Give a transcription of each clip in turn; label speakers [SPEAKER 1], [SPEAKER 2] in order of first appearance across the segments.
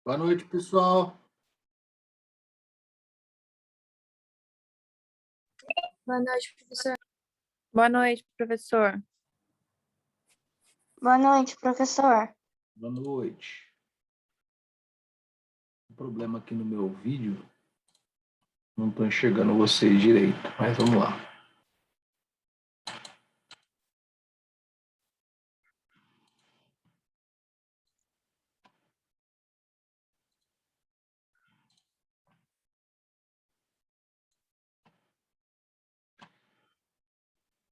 [SPEAKER 1] Boa noite, pessoal.
[SPEAKER 2] Boa noite, professor.
[SPEAKER 3] Boa noite, professor.
[SPEAKER 2] Boa noite, professor.
[SPEAKER 1] Boa noite. Um problema aqui no meu vídeo. Não estou enxergando vocês direito, mas vamos lá.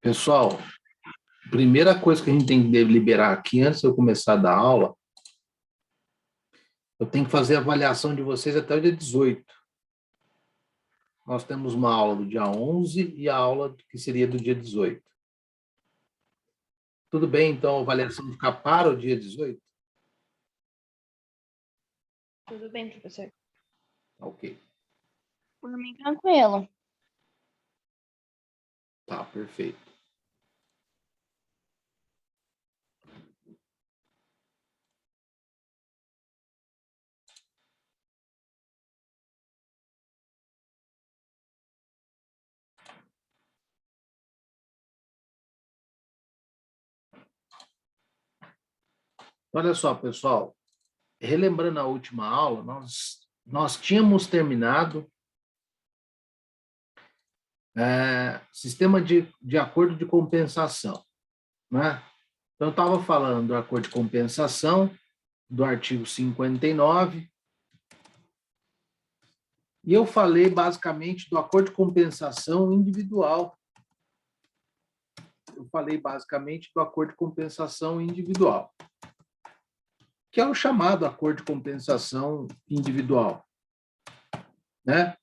[SPEAKER 1] Pessoal, primeira coisa que a gente tem que liberar aqui, antes de eu começar a dar aula, eu tenho que fazer a avaliação de vocês até o dia 18. Nós temos uma aula do dia 11 e a aula que seria do dia 18. Tudo bem, então, a avaliação ficar para o dia 18?
[SPEAKER 2] Tudo bem, professor?
[SPEAKER 1] Ok.
[SPEAKER 2] Por mim, tranquilo.
[SPEAKER 1] Tá, perfeito. Olha só, pessoal. Relembrando a última aula, nós tínhamos terminado sistema de acordo de compensação, né? Então, eu estava falando do acordo de compensação, do artigo 59, e eu falei basicamente do acordo de compensação individual. Eu falei basicamente do acordo de compensação individual, que é o chamado acordo de compensação individual, né?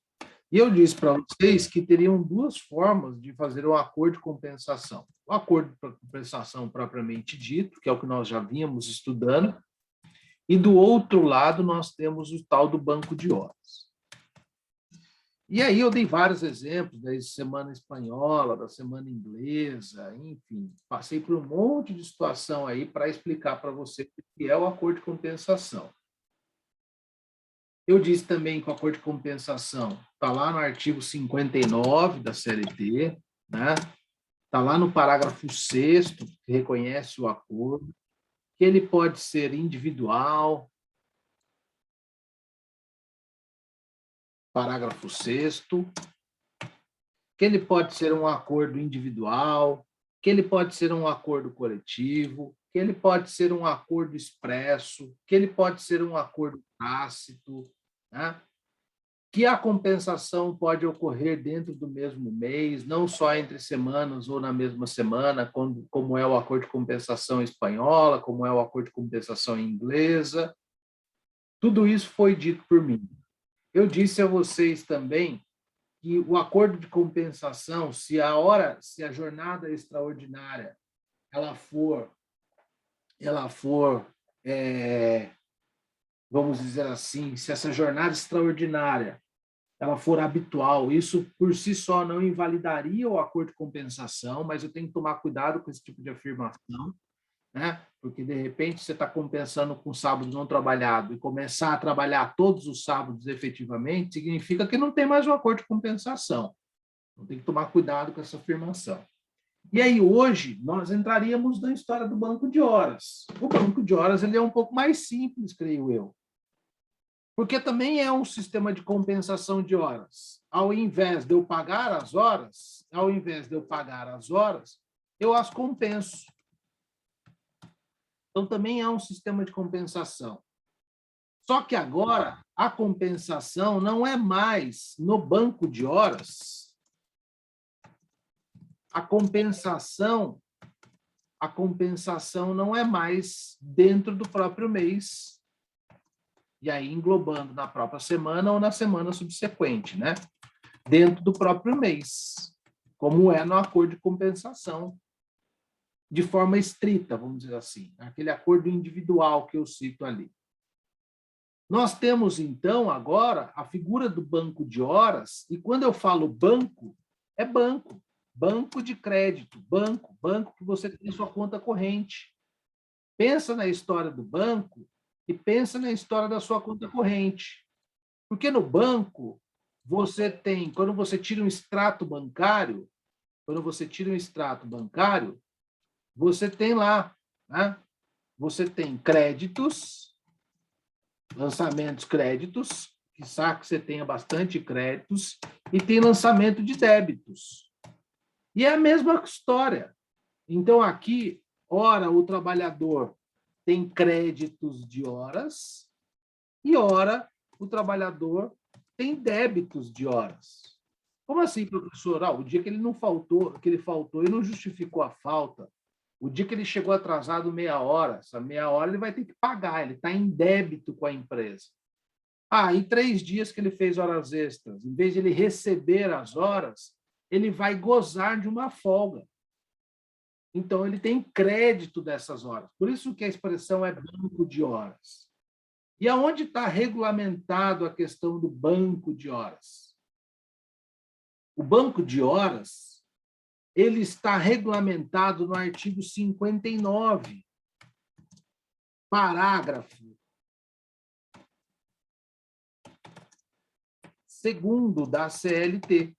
[SPEAKER 1] E eu disse para vocês que teriam duas formas de fazer um acordo de compensação. O acordo de compensação propriamente dito, que é o que nós já vínhamos estudando, e do outro lado nós temos o tal do banco de horas. E aí eu dei vários exemplos da semana espanhola, da semana inglesa, enfim, passei por um monte de situação aí para explicar para você o que é o acordo de compensação. Eu disse também que o acordo de compensação está lá no artigo 59 da CLT, né? Está lá no parágrafo 6º, que reconhece o acordo, que ele pode ser individual, parágrafo 6º, que ele pode ser um acordo individual, que ele pode ser um acordo coletivo, que ele pode ser um acordo expresso, que ele pode ser um acordo tácito, né? Que a compensação pode ocorrer dentro do mesmo mês, não só entre semanas ou na mesma semana, como é o acordo de compensação espanhola, como é o acordo de compensação inglesa. Tudo isso foi dito por mim. Eu disse a vocês também que o acordo de compensação, se a jornada extraordinária ela for vamos dizer assim, se essa jornada extraordinária ela for habitual, isso por si só não invalidaria o acordo de compensação, mas eu tenho que tomar cuidado com esse tipo de afirmação, né? Porque de repente você está compensando com sábado não trabalhado e começar a trabalhar todos os sábados efetivamente, significa que não tem mais um acordo de compensação. Então tem que tomar cuidado com essa afirmação. E aí hoje nós entraríamos na história do banco de horas. O banco de horas ele é um pouco mais simples, creio eu. Porque também é um sistema de compensação de horas. Ao invés de eu pagar as horas, eu as compenso. Então, também é um sistema de compensação. Só que agora, a compensação não é mais no banco de horas. A compensação não é mais dentro do próprio mês. E aí englobando na própria semana ou na semana subsequente, né? Dentro do próprio mês, como é no acordo de compensação, de forma estrita, vamos dizer assim, aquele acordo individual que eu cito ali. Nós temos, então, agora, a figura do banco de horas, e quando eu falo banco, é banco, banco de crédito, banco que você tem sua conta corrente. Pensa na história do banco e pensa na história da sua conta corrente. Porque no banco, você tem, quando você tira um extrato bancário, você tem lá, né? Você tem créditos, lançamentos créditos, que sabe que você tenha bastante créditos, e tem lançamento de débitos. E é a mesma história. Então, aqui, ora, o trabalhador tem créditos de horas, e ora, o trabalhador tem débitos de horas. Como assim, professor? O dia que ele não faltou, que ele faltou e não justificou a falta, o dia que ele chegou atrasado meia hora, essa meia hora ele vai ter que pagar, ele está em débito com a empresa. Em 3 dias que ele fez horas extras, em vez de ele receber as horas, ele vai gozar de uma folga. Então, ele tem crédito dessas horas. Por isso que a expressão é banco de horas. E aonde está regulamentado a questão do banco de horas? O banco de horas, ele está regulamentado no artigo 59, parágrafo 2º da CLT.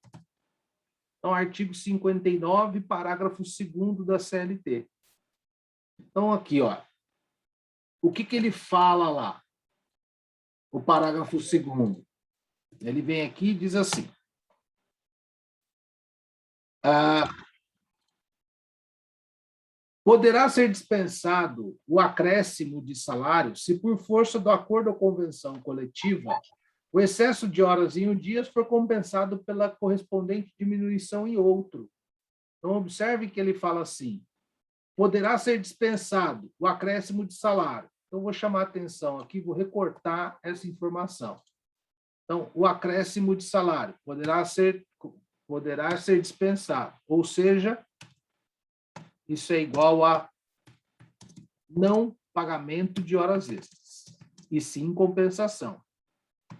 [SPEAKER 1] Então, artigo 59, parágrafo 2º da CLT. Então, aqui, ó, o que ele fala lá? O parágrafo 2º. Ele vem aqui e diz assim: poderá ser dispensado o acréscimo de salário se, por força do acordo ou convenção coletiva, o excesso de horas em um dia for compensado pela correspondente diminuição em outro. Então, observe que ele fala assim: poderá ser dispensado o acréscimo de salário. Então, vou chamar a atenção aqui, vou recortar essa informação. Então, o acréscimo de salário poderá ser dispensado, ou seja, isso é igual a não pagamento de horas extras, e sim compensação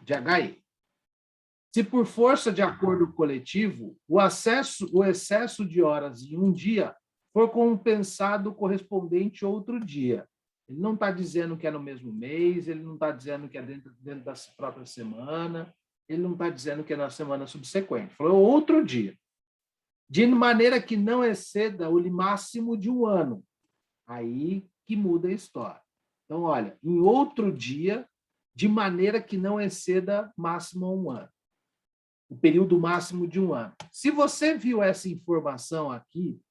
[SPEAKER 1] de HE. Se por força de acordo coletivo, o excesso de horas em um dia for compensado correspondente outro dia. Ele não está dizendo que é no mesmo mês, ele não está dizendo que é dentro da própria semana, ele não está dizendo que é na semana subsequente. Falou outro dia. De maneira que não exceda o máximo de um ano. Aí que muda a história. Então, olha, em outro dia, de maneira que não exceda máximo um ano. O período máximo de um ano. Se você viu essa informação aqui,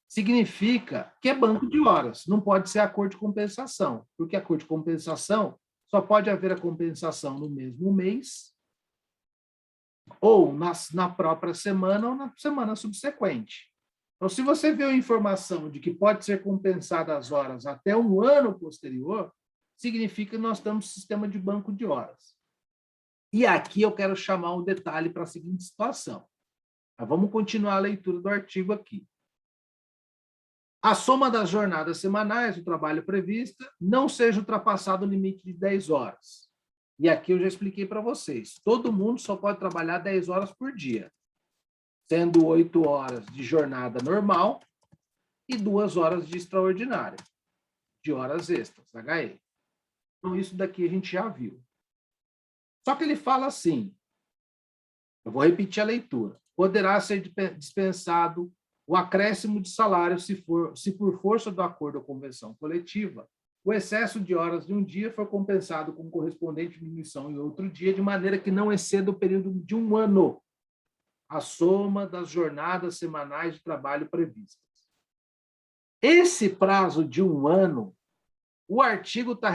[SPEAKER 1] significa que é banco de horas, não pode ser acordo de compensação, porque acordo de compensação só pode haver a compensação no mesmo mês, ou na própria semana, ou na semana subsequente. Então, se você viu a informação de que pode ser compensada as horas até um ano posterior, significa que nós temos sistema de banco de horas. E aqui eu quero chamar um detalhe para a seguinte situação. Mas vamos continuar a leitura do artigo aqui. A soma das jornadas semanais do trabalho prevista não seja ultrapassado o limite de 10 horas. E aqui eu já expliquei para vocês. Todo mundo só pode trabalhar 10 horas por dia, sendo 8 horas de jornada normal e 2 horas de extraordinária, de horas extras, HE. Então, isso daqui a gente já viu. Só que ele fala assim, eu vou repetir a leitura, poderá ser dispensado o acréscimo de salário se por força do acordo ou convenção coletiva, o excesso de horas de um dia for compensado com correspondente diminuição em outro dia, de maneira que não exceda o período de um ano, a soma das jornadas semanais de trabalho previstas. Esse prazo de um ano, o artigo está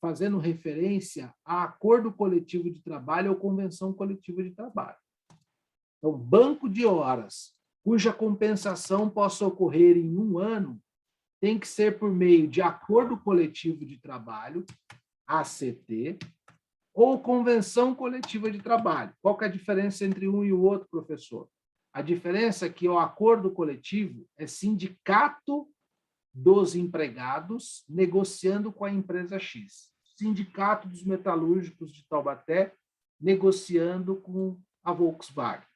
[SPEAKER 1] fazendo referência a acordo coletivo de trabalho ou convenção coletiva de trabalho. Então, banco de horas, cuja compensação possa ocorrer em um ano, tem que ser por meio de acordo coletivo de trabalho, ACT, ou convenção coletiva de trabalho. Qual que é a diferença entre um e o outro, professor? A diferença é que o acordo coletivo é sindicato dos empregados negociando com a empresa X. Sindicato dos metalúrgicos de Taubaté negociando com a Volkswagen.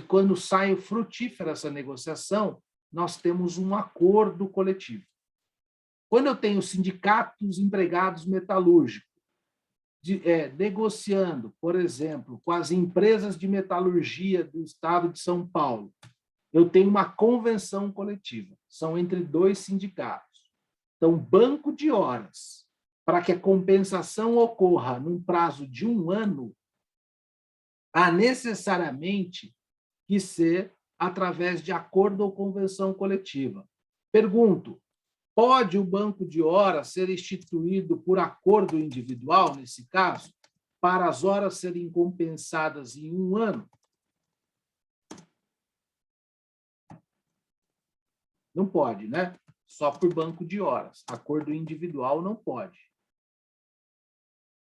[SPEAKER 1] Quando sai frutífera essa negociação, nós temos um acordo coletivo. Quando eu tenho sindicatos empregados metalúrgicos, negociando, por exemplo, com as empresas de metalurgia do estado de São Paulo, eu tenho uma convenção coletiva, são entre 2 sindicatos. Então, banco de horas, para que a compensação ocorra num prazo de 1 ano, há necessariamente que ser através de acordo ou convenção coletiva. Pergunto, pode o banco de horas ser instituído por acordo individual, nesse caso, para as horas serem compensadas em 1 ano? Não pode, né? Só por banco de horas. Acordo individual não pode.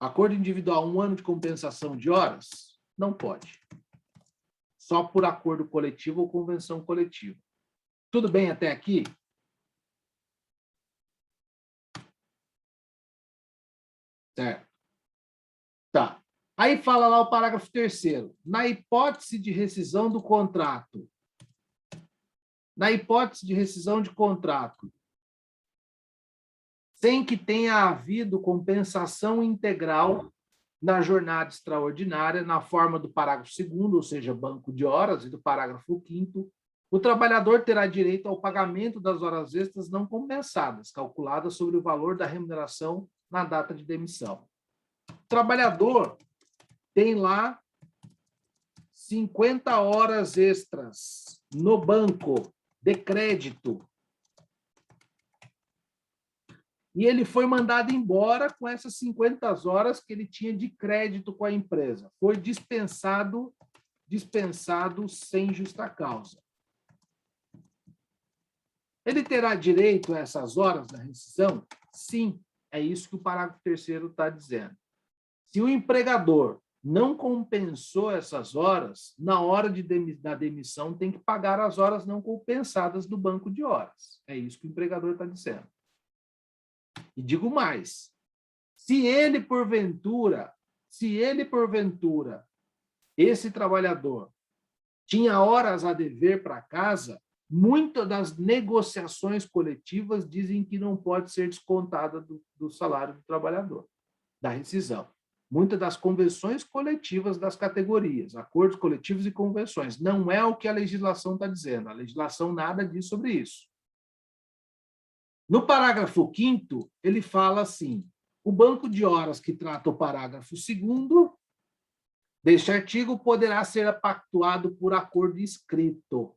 [SPEAKER 1] Acordo individual, 1 ano de compensação de horas? Não pode. Só por acordo coletivo ou convenção coletiva. Tudo bem até aqui? Certo. Tá. Aí fala lá o parágrafo 3º. Na hipótese de rescisão do contrato, sem que tenha havido compensação integral na jornada extraordinária, na forma do parágrafo 2º, ou seja, banco de horas, e do parágrafo 5º, o trabalhador terá direito ao pagamento das horas extras não compensadas, calculadas sobre o valor da remuneração na data de demissão. O trabalhador tem lá 50 horas extras no banco de crédito. E ele foi mandado embora com essas 50 horas que ele tinha de crédito com a empresa. Foi dispensado sem justa causa. Ele terá direito a essas horas da rescisão? Sim, é isso que o parágrafo 3º está dizendo. Se o empregador não compensou essas horas, na hora da demissão tem que pagar as horas não compensadas do banco de horas. É isso que o empregador está dizendo. E digo mais, se ele, porventura, esse trabalhador tinha horas a dever para casa, muitas das negociações coletivas dizem que não pode ser descontada do salário do trabalhador, da rescisão. Muitas das convenções coletivas das categorias, acordos coletivos e convenções. Não é o que a legislação está dizendo. A legislação nada diz sobre isso. No parágrafo 5º, ele fala assim, o banco de horas que trata o parágrafo 2º deste artigo poderá ser pactuado por acordo escrito.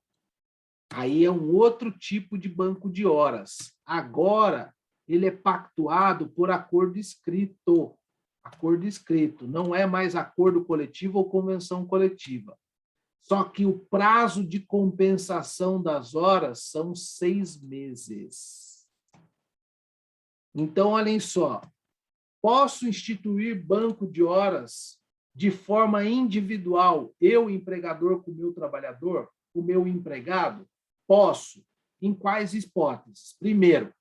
[SPEAKER 1] Aí é um outro tipo de banco de horas. Agora, ele é pactuado por acordo escrito. Acordo escrito, não é mais acordo coletivo ou convenção coletiva. Só que o prazo de compensação das horas são 6 meses. Então, olhem só, posso instituir banco de horas de forma individual, eu, empregador, com o meu trabalhador, o meu empregado? Posso. Em quais hipóteses? Primeiro,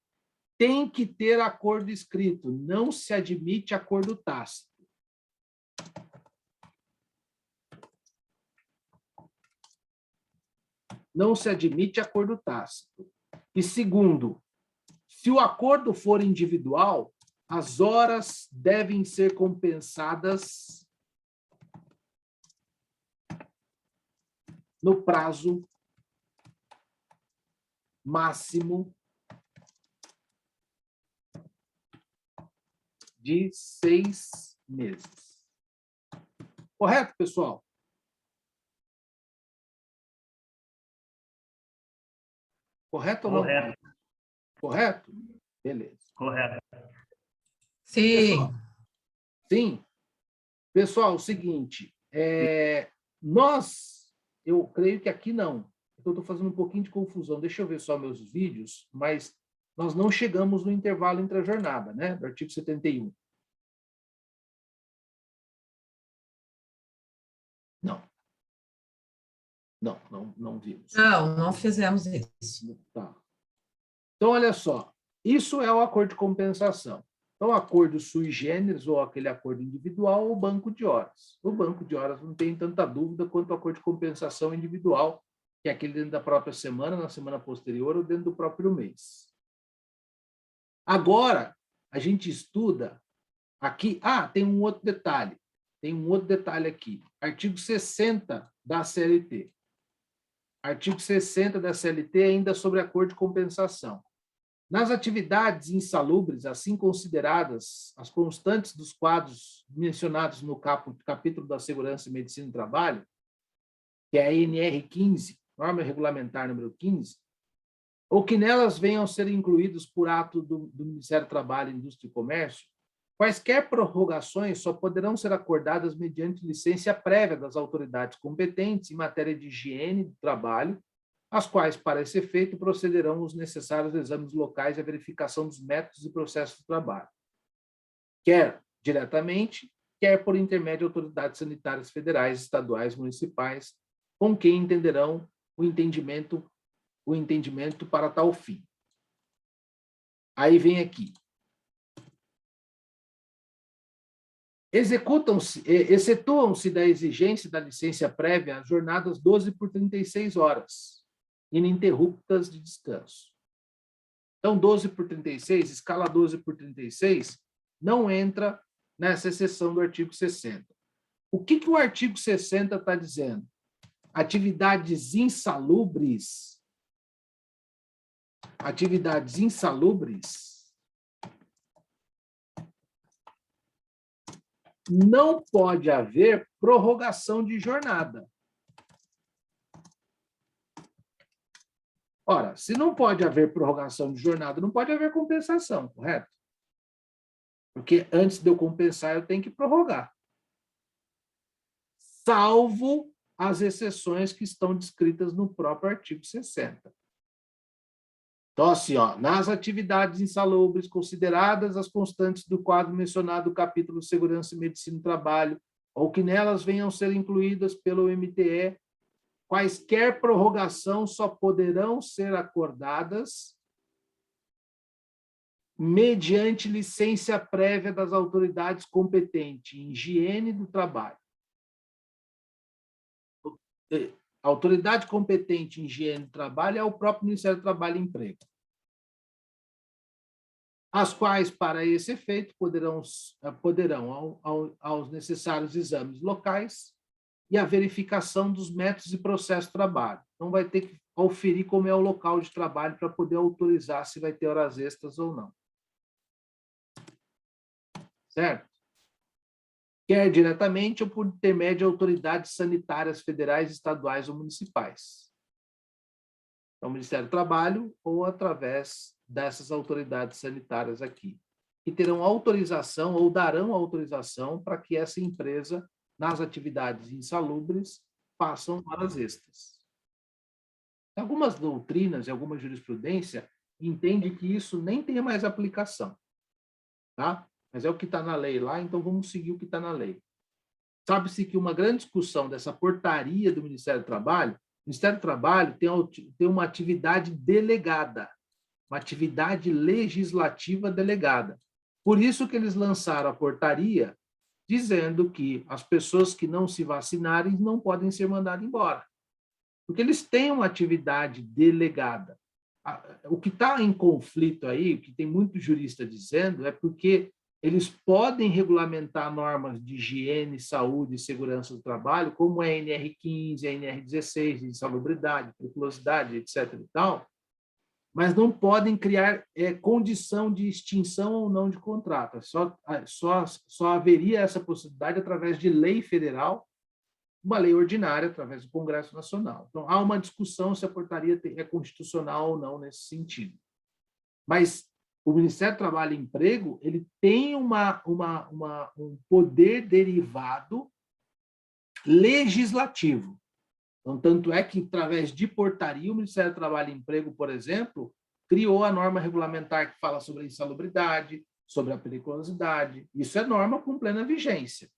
[SPEAKER 1] tem que ter acordo escrito, não se admite acordo tácito. Não se admite acordo tácito. E segundo, se o acordo for individual, as horas devem ser compensadas no prazo máximo de 6 meses. Correto, pessoal? Correto ou não?
[SPEAKER 4] Correto.
[SPEAKER 1] Correto? Beleza.
[SPEAKER 4] Correto.
[SPEAKER 5] Sim.
[SPEAKER 1] Pessoal, sim. Pessoal, o seguinte, eu creio que aqui não. Eu estou fazendo um pouquinho de confusão. Deixa eu ver só meus vídeos, mas nós não chegamos no intervalo entre a jornada, né? Do artigo 71. Não vimos.
[SPEAKER 5] Não fizemos isso.
[SPEAKER 1] Tá. Então, olha só. Isso é o acordo de compensação. Então, acordo sui generis, ou aquele acordo individual, ou banco de horas. O banco de horas não tem tanta dúvida quanto o acordo de compensação individual, que é aquele dentro da própria semana, na semana posterior, ou dentro do próprio mês. Agora, a gente estuda aqui... tem um outro detalhe. Tem um outro detalhe aqui. Artigo 60 da CLT. Artigo 60 da CLT, ainda sobre acordo de compensação. Nas atividades insalubres, assim consideradas as constantes dos quadros mencionados no capítulo da Segurança e Medicina do Trabalho, que é a NR 15, Norma Regulamentar número 15, ou que nelas venham a ser incluídos por ato do Ministério do Trabalho, Indústria e Comércio, quaisquer prorrogações só poderão ser acordadas mediante licença prévia das autoridades competentes em matéria de higiene do trabalho, as quais, para esse efeito, procederão os necessários exames locais e a verificação dos métodos e processos do trabalho, quer diretamente, quer por intermédio de autoridades sanitárias federais, estaduais, municipais, com quem entenderão o entendimento para tal fim. Aí vem aqui. Excetuam-se da exigência da licença prévia as jornadas 12 por 36 horas, ininterruptas de descanso. Então, 12 por 36, escala 12 por 36, não entra nessa exceção do artigo 60. O que o artigo 60 está dizendo? Atividades insalubres não pode haver prorrogação de jornada. Ora, se não pode haver prorrogação de jornada, não pode haver compensação, correto? Porque antes de eu compensar, eu tenho que prorrogar. Salvo as exceções que estão descritas no próprio artigo 60. Então, assim, nas atividades insalubres consideradas as constantes do quadro mencionado no capítulo Segurança e Medicina do Trabalho, ou que nelas venham a ser incluídas pelo MTE, quaisquer prorrogação só poderão ser acordadas mediante licença prévia das autoridades competentes em higiene do trabalho. A autoridade competente em higiene do trabalho é o próprio Ministério do Trabalho e Emprego, as quais, para esse efeito, poderão aos necessários exames locais e a verificação dos métodos e processos de trabalho. Então, vai ter que auferir como é o local de trabalho para poder autorizar se vai ter horas extras ou não. Certo? Quer diretamente ou por intermédio de autoridades sanitárias federais, estaduais ou municipais. Então, o Ministério do Trabalho ou através dessas autoridades sanitárias aqui, que terão autorização ou darão autorização para que essa empresa, nas atividades insalubres, façam horas extras. Algumas doutrinas e alguma jurisprudência entendem que isso nem tem mais aplicação, tá? Mas é o que está na lei lá, então vamos seguir o que está na lei. Sabe-se que uma grande discussão dessa portaria do Ministério do Trabalho, o Ministério do Trabalho tem uma atividade delegada, uma atividade legislativa delegada. Por isso que eles lançaram a portaria dizendo que as pessoas que não se vacinarem não podem ser mandadas embora. Porque eles têm uma atividade delegada. O que está em conflito aí, o que tem muito jurista dizendo, é porque eles podem regulamentar normas de higiene, saúde e segurança do trabalho, como a NR15, a NR16, de insalubridade, periculosidade, etc. e tal, mas não podem criar condição de extinção ou não de contrato. Só haveria essa possibilidade através de lei federal, uma lei ordinária, através do Congresso Nacional. Então, há uma discussão se a portaria é constitucional ou não nesse sentido. Mas o Ministério do Trabalho e Emprego ele tem um poder derivado legislativo. Então, tanto é que, através de portaria, o Ministério do Trabalho e Emprego, por exemplo, criou a norma regulamentar que fala sobre a insalubridade, sobre a periculosidade. Isso é norma com plena vigência.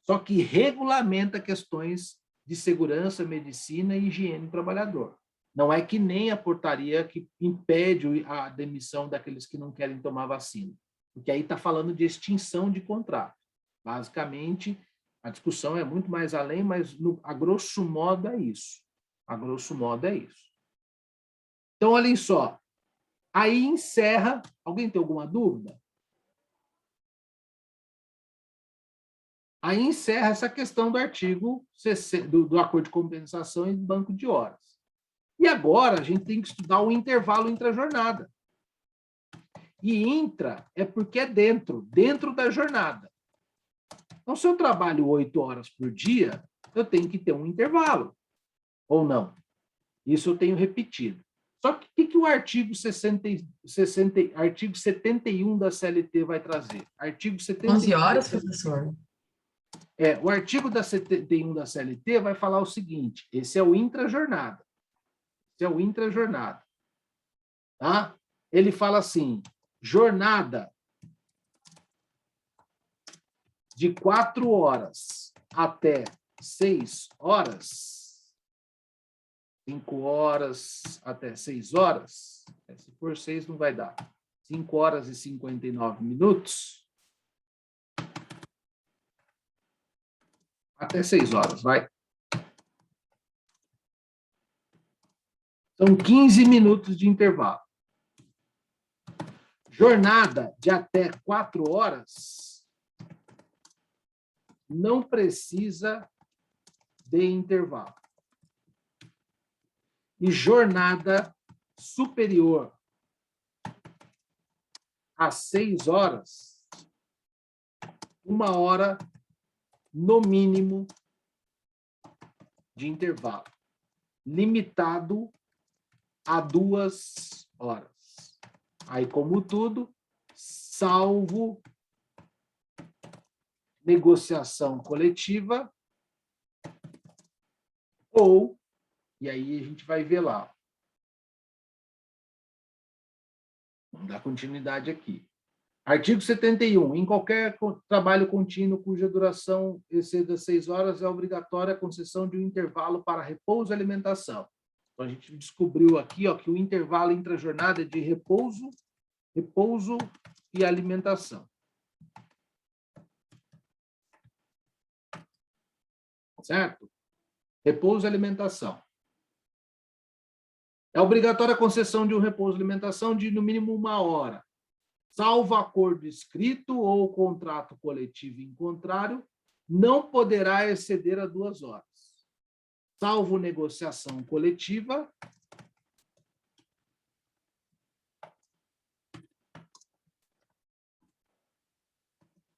[SPEAKER 1] Só que regulamenta questões de segurança, medicina e higiene do trabalhador. Não é que nem a portaria que impede a demissão daqueles que não querem tomar vacina, porque aí está falando de extinção de contrato. Basicamente, a discussão é muito mais além, mas a grosso modo é isso. A grosso modo é isso. Então, olhem só. Aí encerra. Alguém tem alguma dúvida? Aí encerra essa questão do artigo 60, do acordo de compensação e do banco de horas. E agora a gente tem que estudar o intervalo intra-jornada. E intra é porque é dentro da jornada. Então, se eu trabalho 8 horas por dia, eu tenho que ter um intervalo. Ou não? Isso eu tenho repetido. Só que o que o artigo 71 da CLT vai trazer? Artigo 71.
[SPEAKER 5] 11 horas, professor?
[SPEAKER 1] O artigo da 71 da CLT vai falar o seguinte, esse é o intra-jornada. Esse é o intra-jornada. Tá? Ele fala assim, jornada de 4 horas até 6 horas, 5 horas até 6 horas, se for 6 não vai dar, 5 horas e 59 minutos, até 6 horas, vai. São 15 minutos de intervalo. Jornada de até 4 horas não precisa de intervalo. E jornada superior a 6 horas, 1 hora no mínimo de intervalo, limitado a 2 horas. Aí, como tudo, salvo negociação coletiva ou, e aí a gente vai ver lá. Vamos dar continuidade aqui. Artigo 71. Em qualquer trabalho contínuo cuja duração exceda 6 horas, é obrigatória a concessão de um intervalo para repouso e alimentação. Então, a gente descobriu aqui que o intervalo intra-jornada é de repouso e alimentação. Certo? Repouso e alimentação. É obrigatória a concessão de um repouso e alimentação de, no mínimo, 1 hora. Salvo acordo escrito ou contrato coletivo em contrário, não poderá exceder a 2 horas. Salvo negociação coletiva,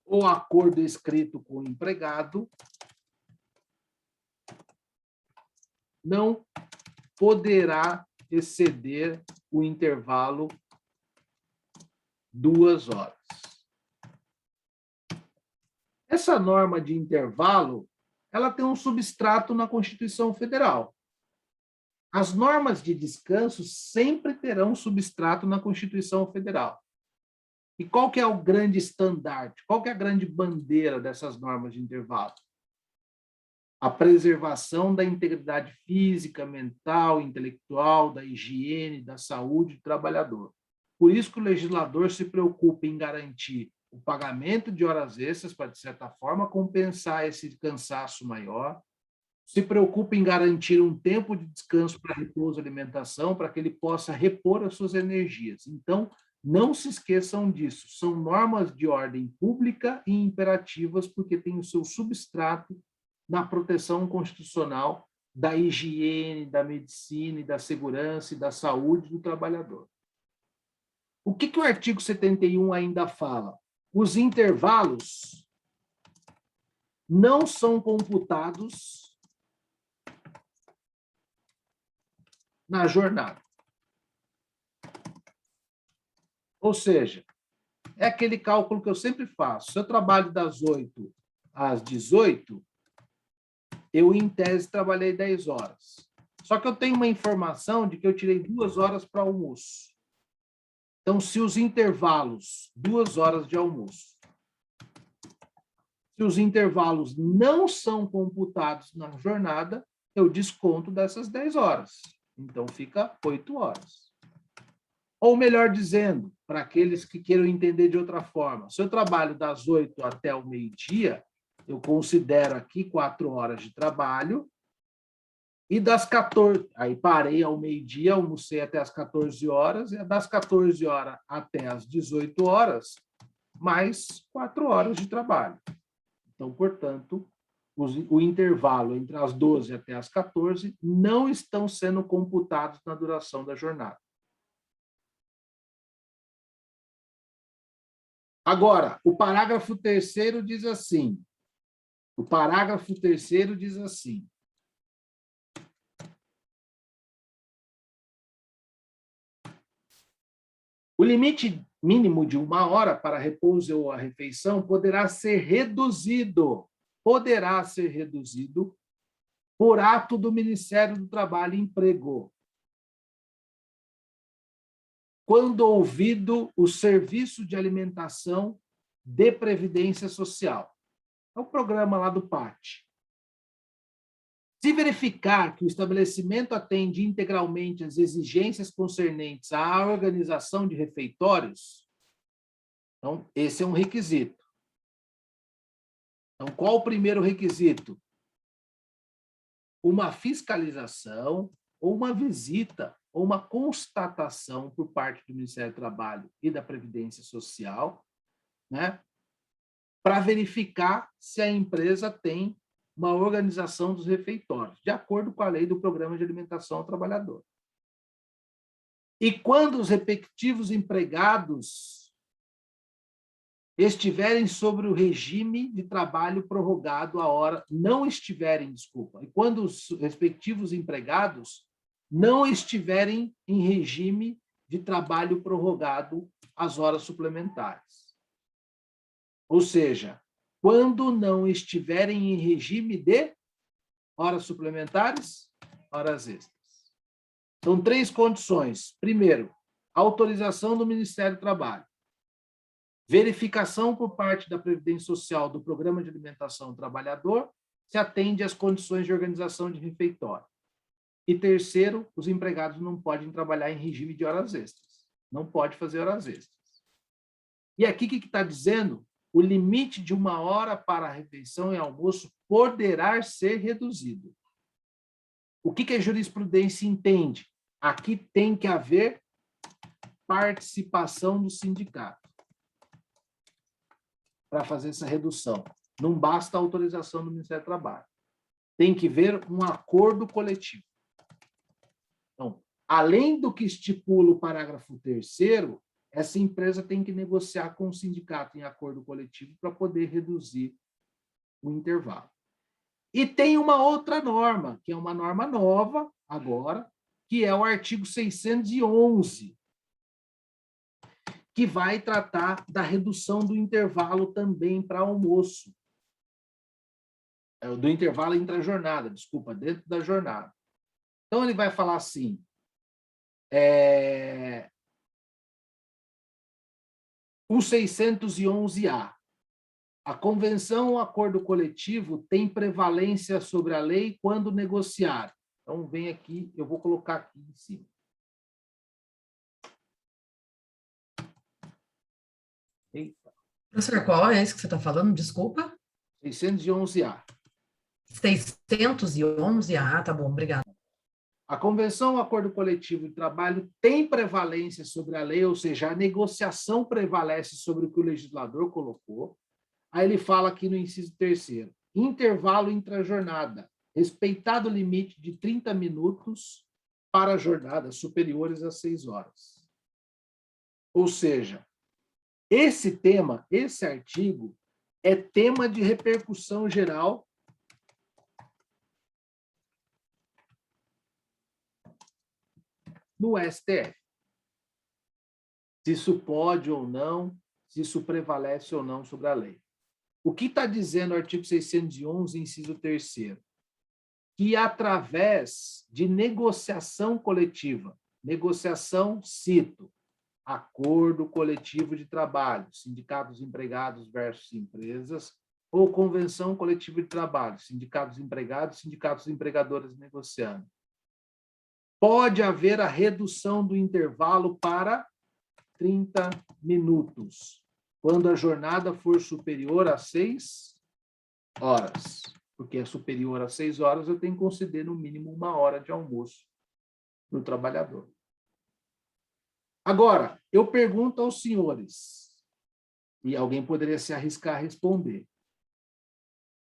[SPEAKER 1] ou acordo escrito com o empregado, não poderá exceder o intervalo 2 horas. Essa norma de intervalo, ela tem um substrato na Constituição Federal. As normas de descanso sempre terão substrato na Constituição Federal. E qual que é o grande estandarte? Qual que é a grande bandeira dessas normas de intervalo? A preservação da integridade física, mental, intelectual, da higiene, da saúde do trabalhador. Por isso que o legislador se preocupa em garantir o pagamento de horas extras para, de certa forma, compensar esse cansaço maior, se preocupa em garantir um tempo de descanso para repouso e alimentação, para que ele possa repor as suas energias. Então, não se esqueçam disso. São normas de ordem pública e imperativas, porque tem o seu substrato na proteção constitucional da higiene, da medicina, e da segurança e da saúde do trabalhador. O que o artigo 71 ainda fala? Os intervalos não são computados na jornada. Ou seja, é aquele cálculo que eu sempre faço. Se eu trabalho das 8 às 18, eu, em tese, trabalhei 10 horas. Só que eu tenho uma informação de que eu tirei 2 horas para almoço. Então, se os intervalos, 2 horas de almoço, se os intervalos não são computados na jornada, eu desconto dessas 10 horas. Então, fica 8 horas. Ou melhor dizendo, para aqueles que queiram entender de outra forma, se eu trabalho das 8 até o meio-dia, eu considero aqui 4 horas de trabalho E das 14, aí parei ao meio-dia, almocei até as 14 horas, e das 14 horas até as 18 horas, mais 4 horas de trabalho. Então, portanto, o intervalo entre as 12 até as 14 não estão sendo computados na duração da jornada. Agora, o parágrafo 3º diz assim. O parágrafo 3º diz assim. O limite mínimo de 1 hora para repouso ou a refeição poderá ser reduzido por ato do Ministério do Trabalho e Emprego, quando ouvido o Serviço de Alimentação de Previdência Social. É o programa lá do PAT. Se verificar que o estabelecimento atende integralmente às exigências concernentes à organização de refeitórios, então, esse é um requisito. Então, qual o primeiro requisito? Uma fiscalização, ou uma visita, ou uma constatação por parte do Ministério do Trabalho e da Previdência Social, né, para verificar se a empresa tem uma organização dos refeitórios, de acordo com a lei do Programa de Alimentação ao Trabalhador. E quando os respectivos empregados estiverem sobre o regime de trabalho prorrogado a hora, não estiverem, desculpa, e quando os respectivos empregados não estiverem em regime de trabalho prorrogado às horas suplementares. Ou seja, quando não estiverem em regime de horas suplementares, horas extras. São 3 condições. Primeiro, autorização do Ministério do Trabalho. Verificação por parte da Previdência Social do Programa de Alimentação do Trabalhador se atende às condições de organização de refeitório. E terceiro, os empregados não podem trabalhar em regime de horas extras. Não pode fazer horas extras. E aqui o que está dizendo? O limite de 1 hora para a refeição e almoço poderá ser reduzido. O que a jurisprudência entende? Aqui tem que haver participação do sindicato para fazer essa redução. Não basta a autorização do Ministério do Trabalho. Tem que haver um acordo coletivo. Então, além do que estipula o parágrafo 3º, essa empresa tem que negociar com o sindicato em acordo coletivo para poder reduzir o intervalo. E tem uma outra norma, que é uma norma nova agora, que é o artigo 611, que vai tratar da redução do intervalo também para almoço. Do intervalo intra-jornada, desculpa, dentro da jornada. Então, ele vai falar assim, o 611-A. A convenção ou acordo coletivo tem prevalência sobre a lei quando negociar. Então, vem aqui, eu vou colocar aqui em cima. Eita.
[SPEAKER 5] Professor, qual é esse que você está falando? Desculpa.
[SPEAKER 1] 611-A.
[SPEAKER 5] 611, tá bom, obrigada.
[SPEAKER 1] A convenção ou acordo coletivo de trabalho tem prevalência sobre a lei, ou seja, a negociação prevalece sobre o que o legislador colocou. Aí ele fala aqui no inciso 3º, intervalo intrajornada, respeitado o limite de 30 minutos para jornadas superiores a 6 horas. Ou seja, esse tema, esse artigo, é tema de repercussão geral no STF. Se isso pode ou não, se isso prevalece ou não sobre a lei. O que está dizendo o artigo 611, inciso 3º? Que através de negociação coletiva, negociação, cito, acordo coletivo de trabalho, sindicatos empregados versus empresas, ou convenção coletiva de trabalho, sindicatos empregados, sindicatos empregadores negociando. Pode haver a redução do intervalo para 30 minutos, quando a jornada for superior a 6 horas. porque é superior a 6 horas, eu tenho que conceder no mínimo 1 hora de almoço para o trabalhador. Agora, eu pergunto aos senhores, e alguém poderia se arriscar a responder.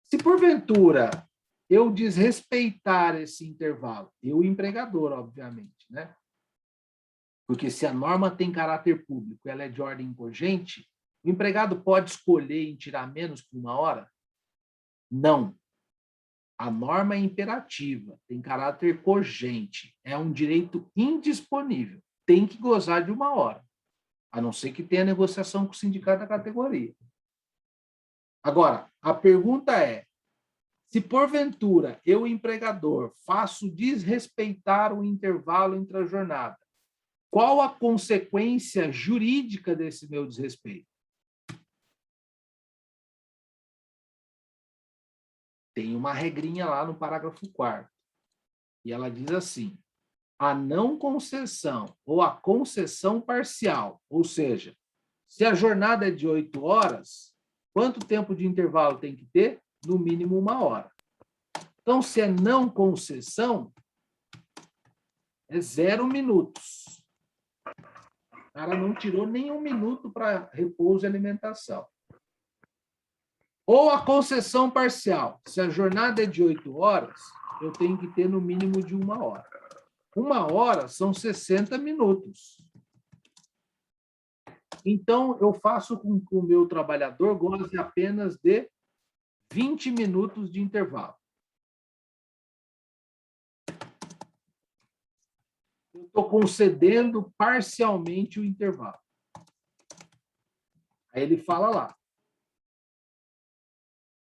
[SPEAKER 1] Se porventura eu desrespeitar esse intervalo, eu, empregador, obviamente, né? Porque se a norma tem caráter público, ela é de ordem cogente, o empregado pode escolher em tirar menos que 1 hora? Não. A norma é imperativa, tem caráter cogente, é um direito indisponível, tem que gozar de 1 hora, a não ser que tenha negociação com o sindicato da categoria. Agora, a pergunta é, se porventura eu, empregador, faço desrespeitar o intervalo entre a jornada, qual a consequência jurídica desse meu desrespeito? Tem uma regrinha lá no parágrafo 4º, e ela diz assim, a não concessão ou a concessão parcial, ou seja, se a jornada é de 8 horas, quanto tempo de intervalo tem que ter? No mínimo 1 hora. Então, se é não concessão, é 0 minutos. O cara não tirou nem 1 minuto para repouso e alimentação. Ou a concessão parcial. Se a jornada é de 8 horas, eu tenho que ter no mínimo de 1 hora. 1 hora são 60 minutos. Então, eu faço com que o meu trabalhador goze apenas de 20 minutos de intervalo. Eu estou concedendo parcialmente o intervalo. Aí ele fala lá.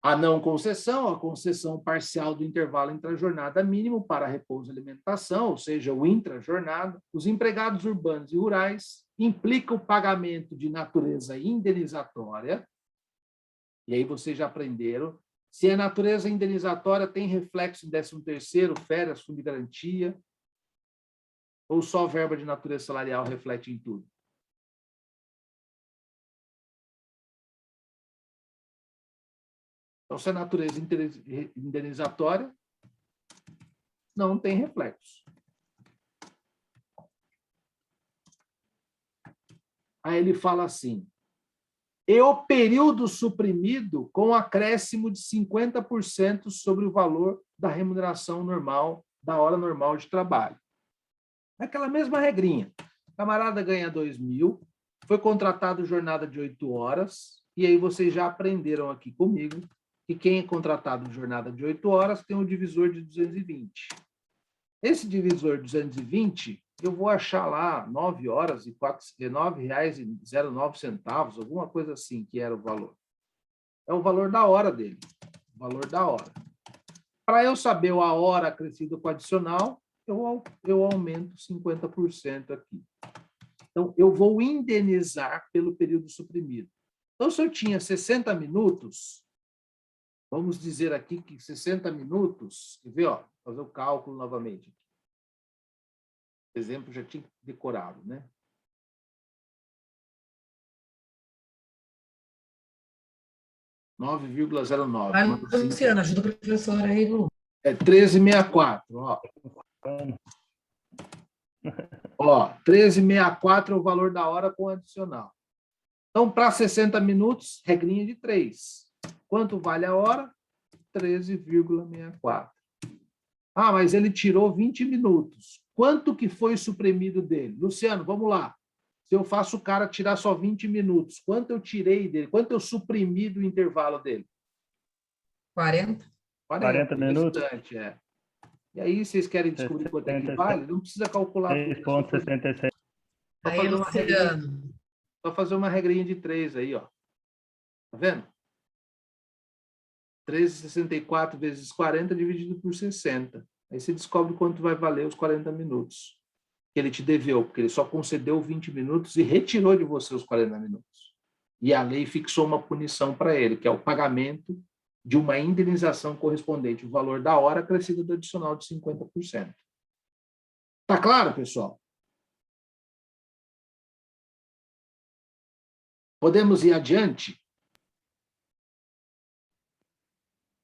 [SPEAKER 1] A não concessão, a concessão parcial do intervalo entre a jornada mínimo para repouso e alimentação, ou seja, o intra-jornada, os empregados urbanos e rurais, implica o pagamento de natureza indenizatória, e aí vocês já aprenderam, se a natureza indenizatória tem reflexo em 13º, férias, fundo de garantia, ou só verba de natureza salarial reflete em tudo? Então, se a natureza indenizatória, não tem reflexo. Aí ele fala assim, e o período suprimido com acréscimo de 50% sobre o valor da remuneração normal, da hora normal de trabalho. Aquela mesma regrinha. O camarada ganha 2.000, foi contratado jornada de 8 horas, e aí vocês já aprenderam aqui comigo que quem é contratado jornada de 8 horas tem um divisor de 220. Esse divisor de 220, eu vou achar lá 9 horas e R$ 9,09, alguma coisa assim que era o valor. É o valor da hora dele, o valor da hora. Para eu saber a hora acrescida com adicional, eu aumento 50% aqui. Então, eu vou indenizar pelo período suprimido. Então, se eu tinha 60 minutos, vamos dizer aqui que 60 minutos, quer ver, ó, fazer o cálculo novamente. Exemplo, já tinha decorado, né? (9,09).
[SPEAKER 5] Vai, Luciano, ajuda o professor aí, Lu.
[SPEAKER 1] É 13,64, ó. Ó, 13,64 é o valor da hora com adicional. Então, para 60 minutos, regrinha de 3. Quanto vale a hora? 13,64. Ah, mas ele tirou 20 minutos. Quanto que foi suprimido dele? Luciano, vamos lá. Se eu faço o cara tirar só 20 minutos, quanto eu tirei dele? Quanto eu suprimi do intervalo dele?
[SPEAKER 5] 40.
[SPEAKER 4] 40 minutos.
[SPEAKER 1] Restante, é. E aí, vocês querem descobrir quanto é que vale? Não precisa calcular tudo.
[SPEAKER 4] 6,66.
[SPEAKER 5] Aí, Luciano.
[SPEAKER 1] Só fazer uma regrinha de 3 aí, ó. Tá vendo? 13,64 vezes 40 dividido por 60. Aí você descobre quanto vai valer os 40 minutos que ele te deveu, porque ele só concedeu 20 minutos e retirou de você os 40 minutos. E a lei fixou uma punição para ele, que é o pagamento de uma indenização correspondente ao valor da hora acrescida do adicional de 50%. Tá claro, pessoal? Podemos ir adiante?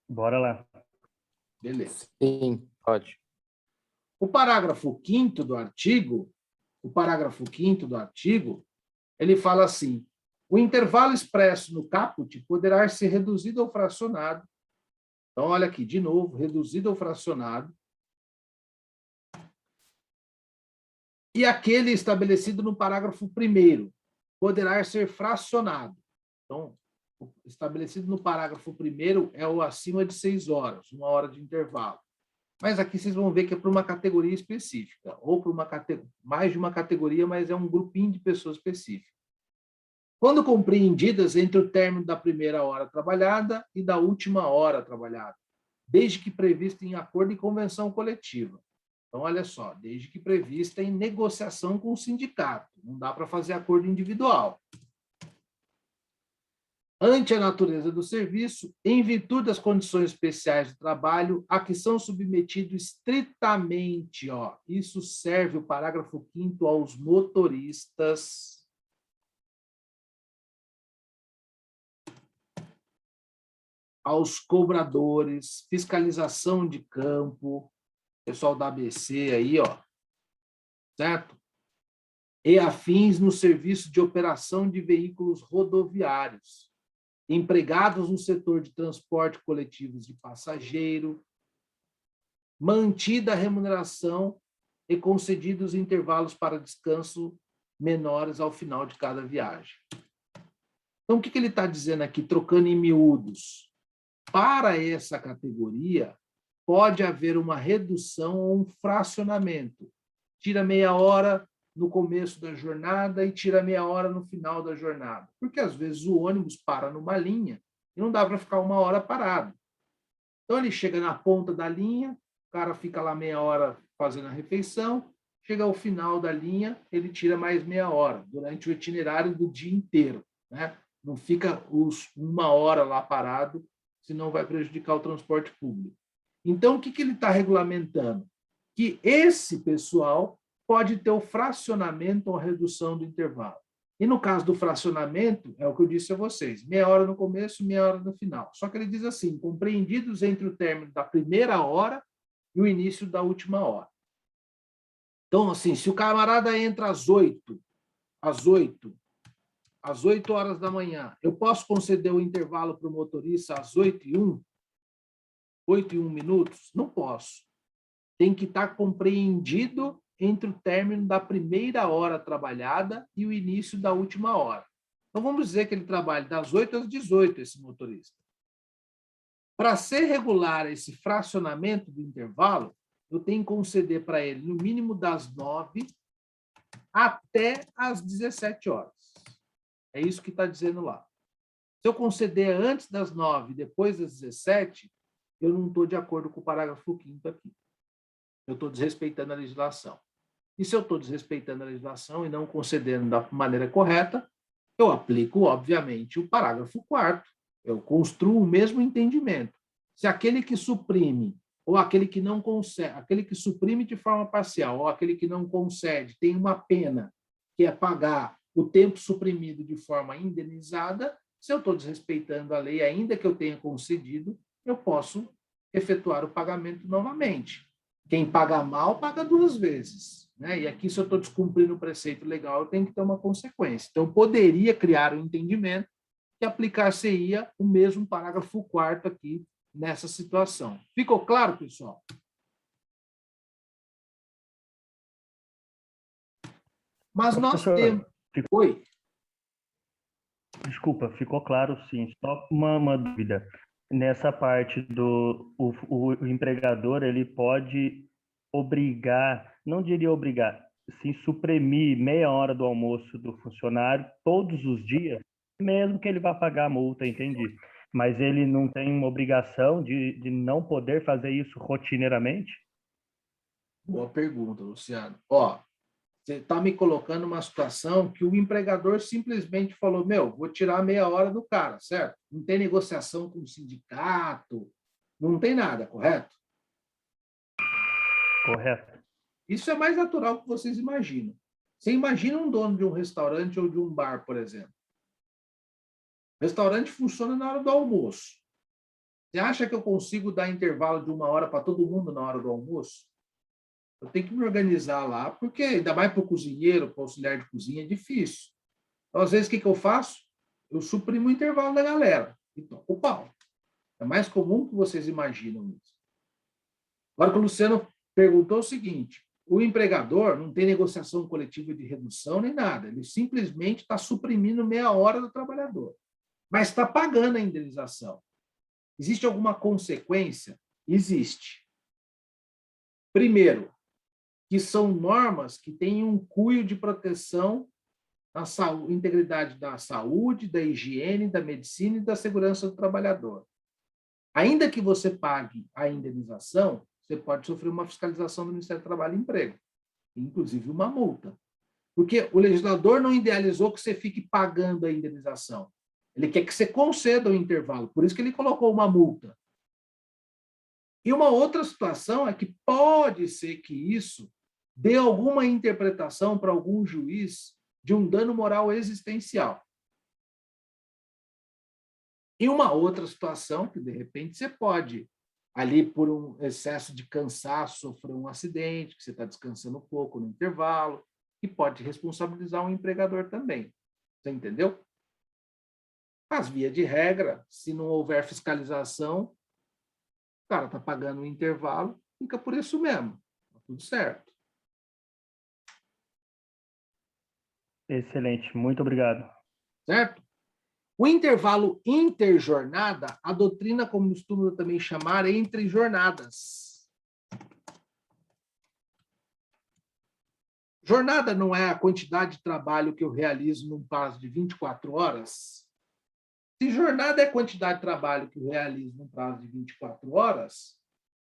[SPEAKER 4] Bora lá.
[SPEAKER 1] Beleza.
[SPEAKER 6] Sim, pode.
[SPEAKER 1] O parágrafo 5º do artigo, ele fala assim: o intervalo expresso no caput poderá ser reduzido ou fracionado. Então, olha aqui, de novo, reduzido ou fracionado. E aquele estabelecido no parágrafo 1º poderá ser fracionado. Então, o estabelecido no parágrafo 1º é o acima de 6 horas, 1 hora de intervalo. Mas aqui vocês vão ver que é para uma categoria específica, ou para mais de uma categoria, mas é um grupinho de pessoas específicas. Quando compreendidas entre o término da primeira hora trabalhada e da última hora trabalhada, desde que prevista em acordo e convenção coletiva. Então, olha só, desde que prevista em negociação com o sindicato. Não dá para fazer acordo individual. Ante a natureza do serviço, em virtude das condições especiais de trabalho, a que são submetidos estritamente, isso serve o parágrafo 5º aos motoristas, aos cobradores, fiscalização de campo, pessoal da ABC aí, certo? E afins no serviço de operação de veículos rodoviários, empregados no setor de transporte coletivos de passageiro, mantida a remuneração e concedidos intervalos para descanso menores ao final de cada viagem. Então, o que ele está dizendo aqui, trocando em miúdos? Para essa categoria, pode haver uma redução ou um fracionamento. Tira meia hora no começo da jornada e tira meia hora no final da jornada. Porque, às vezes, o ônibus para numa linha e não dá para ficar 1 hora parado. Então, ele chega na ponta da linha, o cara fica lá meia hora fazendo a refeição, chega ao final da linha, ele tira mais meia hora, durante o itinerário do dia inteiro, né? Não fica 1 hora lá parado, senão vai prejudicar o transporte público. Então, o que ele está regulamentando? Que esse pessoal pode ter o fracionamento ou a redução do intervalo. E no caso do fracionamento, é o que eu disse a vocês, meia hora no começo, meia hora no final. Só que ele diz assim, compreendidos entre o término da primeira hora e o início da última hora. Então, assim, se o camarada entra às 8 horas da manhã, eu posso conceder o intervalo para o motorista às 8h01? 8h01? Não posso. Tem que estar compreendido entre o término da primeira hora trabalhada e o início da última hora. Então, vamos dizer que ele trabalha das 8 às 18, esse motorista. Para ser regular esse fracionamento do intervalo, eu tenho que conceder para ele no mínimo das 9 até às 17 horas. É isso que está dizendo lá. Se eu conceder antes das 9, depois das 17, eu não estou de acordo com o parágrafo 5º aqui. Eu estou desrespeitando a legislação. E se eu estou desrespeitando a legislação e não concedendo da maneira correta, eu aplico, obviamente, o parágrafo 4º. Eu construo o mesmo entendimento. Se aquele que suprime, ou aquele que não concede, aquele que suprime de forma parcial, ou aquele que não concede, tem uma pena, que é pagar o tempo suprimido de forma indenizada, se eu estou desrespeitando a lei, ainda que eu tenha concedido, eu posso efetuar o pagamento novamente. Quem paga mal, paga 2 vezes. Né? E aqui, se eu estou descumprindo o preceito legal, eu tenho que ter uma consequência. Então, eu poderia criar um entendimento que aplicar-se-ia o mesmo parágrafo 4º aqui nessa situação. Ficou claro, pessoal? Mas nós temos... Oi?
[SPEAKER 4] Desculpa, ficou claro, sim. Só uma dúvida. Nessa parte do o empregador, ele pode obrigar, não diria obrigar, sim, suprimir meia hora do almoço do funcionário todos os dias, mesmo que ele vá pagar a multa, entendi. Mas ele não tem uma obrigação de não poder fazer isso rotineiramente?
[SPEAKER 1] Boa pergunta, Luciano. Você está me colocando numa situação que o empregador simplesmente falou, vou tirar meia hora do cara, certo? Não tem negociação com o sindicato, não tem nada, correto?
[SPEAKER 4] Correto.
[SPEAKER 1] Isso é mais natural do que vocês imaginam. Você imagina um dono de um restaurante ou de um bar, por exemplo. O restaurante funciona na hora do almoço. Você acha que eu consigo dar intervalo de 1 hora para todo mundo na hora do almoço? Eu tenho que me organizar lá, porque ainda mais para o cozinheiro, para o auxiliar de cozinha, é difícil. Então, às vezes, o que eu faço? Eu suprimo o intervalo da galera e toco o pau. É mais comum que vocês imaginam isso. Agora que o Luciano perguntou o seguinte, o empregador não tem negociação coletiva de redução nem nada, ele simplesmente está suprimindo meia hora do trabalhador, mas está pagando a indenização. Existe alguma consequência? Existe. Primeiro, que são normas que têm um cunho de proteção à integridade da saúde, da higiene, da medicina e da segurança do trabalhador. Ainda que você pague a indenização, você pode sofrer uma fiscalização do Ministério do Trabalho e Emprego, inclusive uma multa. Porque o legislador não idealizou que você fique pagando a indenização. Ele quer que você conceda o intervalo, por isso que ele colocou uma multa. E uma outra situação é que pode ser que isso dê alguma interpretação para algum juiz de um dano moral existencial. E uma outra situação que, de repente, você pode, ali por um excesso de cansaço, sofrer um acidente, que você está descansando um pouco no intervalo, e pode responsabilizar o empregador também. Você entendeu? Mas, via de regra, se não houver fiscalização, o cara está pagando o intervalo, fica por isso mesmo. Tá tudo certo.
[SPEAKER 4] Excelente, muito obrigado.
[SPEAKER 1] Certo? O intervalo interjornada, a doutrina costuma também chamar entre jornadas. Jornada não é a quantidade de trabalho que eu realizo num prazo de 24 horas? Se jornada é a quantidade de trabalho que eu realizo num prazo de 24 horas,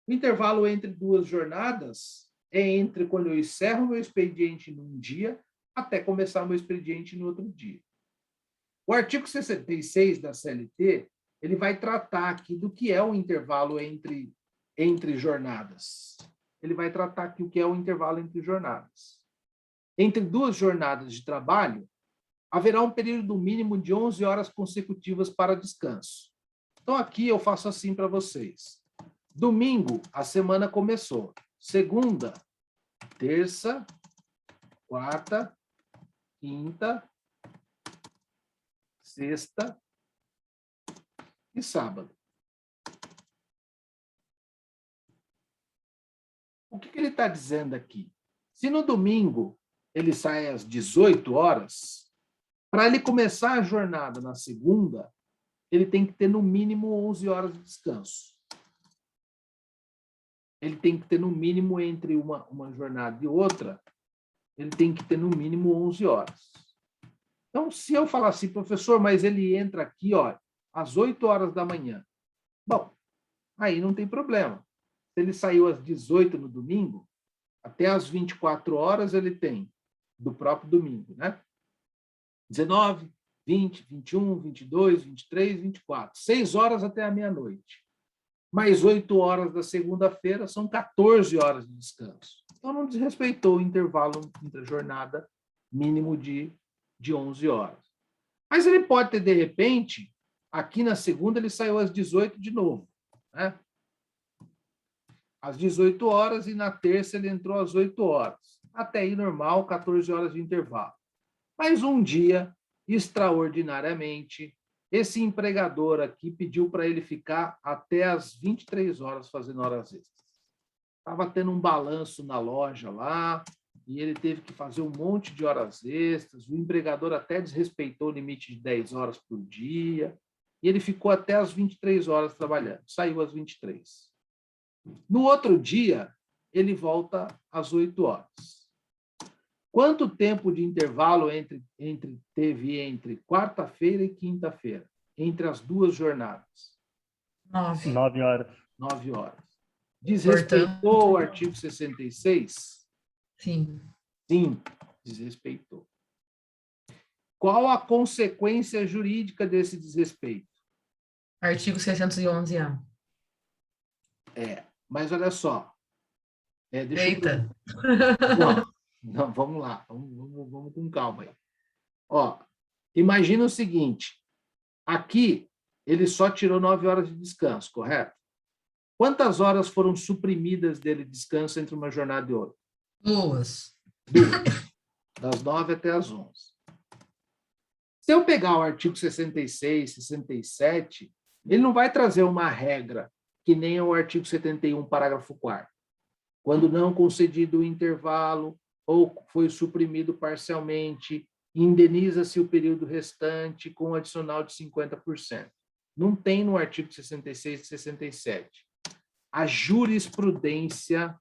[SPEAKER 1] o intervalo entre duas jornadas é entre quando eu encerro meu expediente num dia até começar meu expediente no outro dia. O artigo 66 da CLT, ele vai tratar aqui do que é o intervalo entre jornadas. Ele vai tratar aqui o que é o intervalo entre jornadas. Entre duas jornadas de trabalho, haverá um período mínimo de 11 horas consecutivas para descanso. Então, aqui eu faço assim para vocês. Domingo, a semana começou. Segunda, terça, quarta, quinta, sexta e sábado. O que ele está dizendo aqui? Se no domingo ele sai às 18 horas, para ele começar a jornada na segunda, ele tem que ter no mínimo 11 horas de descanso. Ele tem que ter no mínimo, entre uma jornada e outra, ele tem que ter no mínimo 11 horas. Então, se eu falar assim, professor, mas ele entra aqui, ó, às 8 horas da manhã. Bom, aí não tem problema. Se ele saiu às 18 no domingo, até às 24 horas ele tem do próprio domingo, né? 19, 20, 21, 22, 23, 24. 6 horas até a meia-noite. Mais 8 horas da segunda-feira, são 14 horas de descanso. Então, não desrespeitou o intervalo entre a jornada mínimo de 11 horas. Mas ele pode ter, de repente, aqui na segunda ele saiu às 18 de novo, né? Às 18 horas, e na terça ele entrou às 8 horas. Até aí, normal, 14 horas de intervalo. Mas um dia, extraordinariamente, esse empregador aqui pediu para ele ficar até às 23 horas fazendo horas extras. Estava tendo um balanço na loja lá, e ele teve que fazer um monte de horas extras. O empregador até desrespeitou o limite de 10 horas por dia, e ele ficou até às 23 horas trabalhando. Saiu às 23. No outro dia, ele volta às 8 horas. Quanto tempo de intervalo teve entre quarta-feira e quinta-feira? Entre as duas jornadas?
[SPEAKER 5] 9.
[SPEAKER 4] 9 horas.
[SPEAKER 1] 9 horas. Desrespeitou o artigo 66?
[SPEAKER 5] Sim.
[SPEAKER 1] Sim, desrespeitou. Qual a consequência jurídica desse desrespeito?
[SPEAKER 5] Artigo 611-A.
[SPEAKER 1] Mas olha só. Deixa
[SPEAKER 5] Eita.
[SPEAKER 1] Não, vamos lá. Vamos com calma aí. Ó, imagina o seguinte. Aqui, Ele só tirou 9 horas de descanso, correto? Quantas horas foram suprimidas dele de descanso entre uma jornada e outra?
[SPEAKER 5] 2.
[SPEAKER 1] 2. Das 9 até as 11. Se eu pegar o artigo 66, 67, ele não vai trazer uma regra que nem o artigo 71, parágrafo 4º. Quando não concedido o intervalo ou foi suprimido parcialmente, indeniza-se o período restante com um adicional de 50%. Não tem no artigo 66 e 67. A jurisprudência,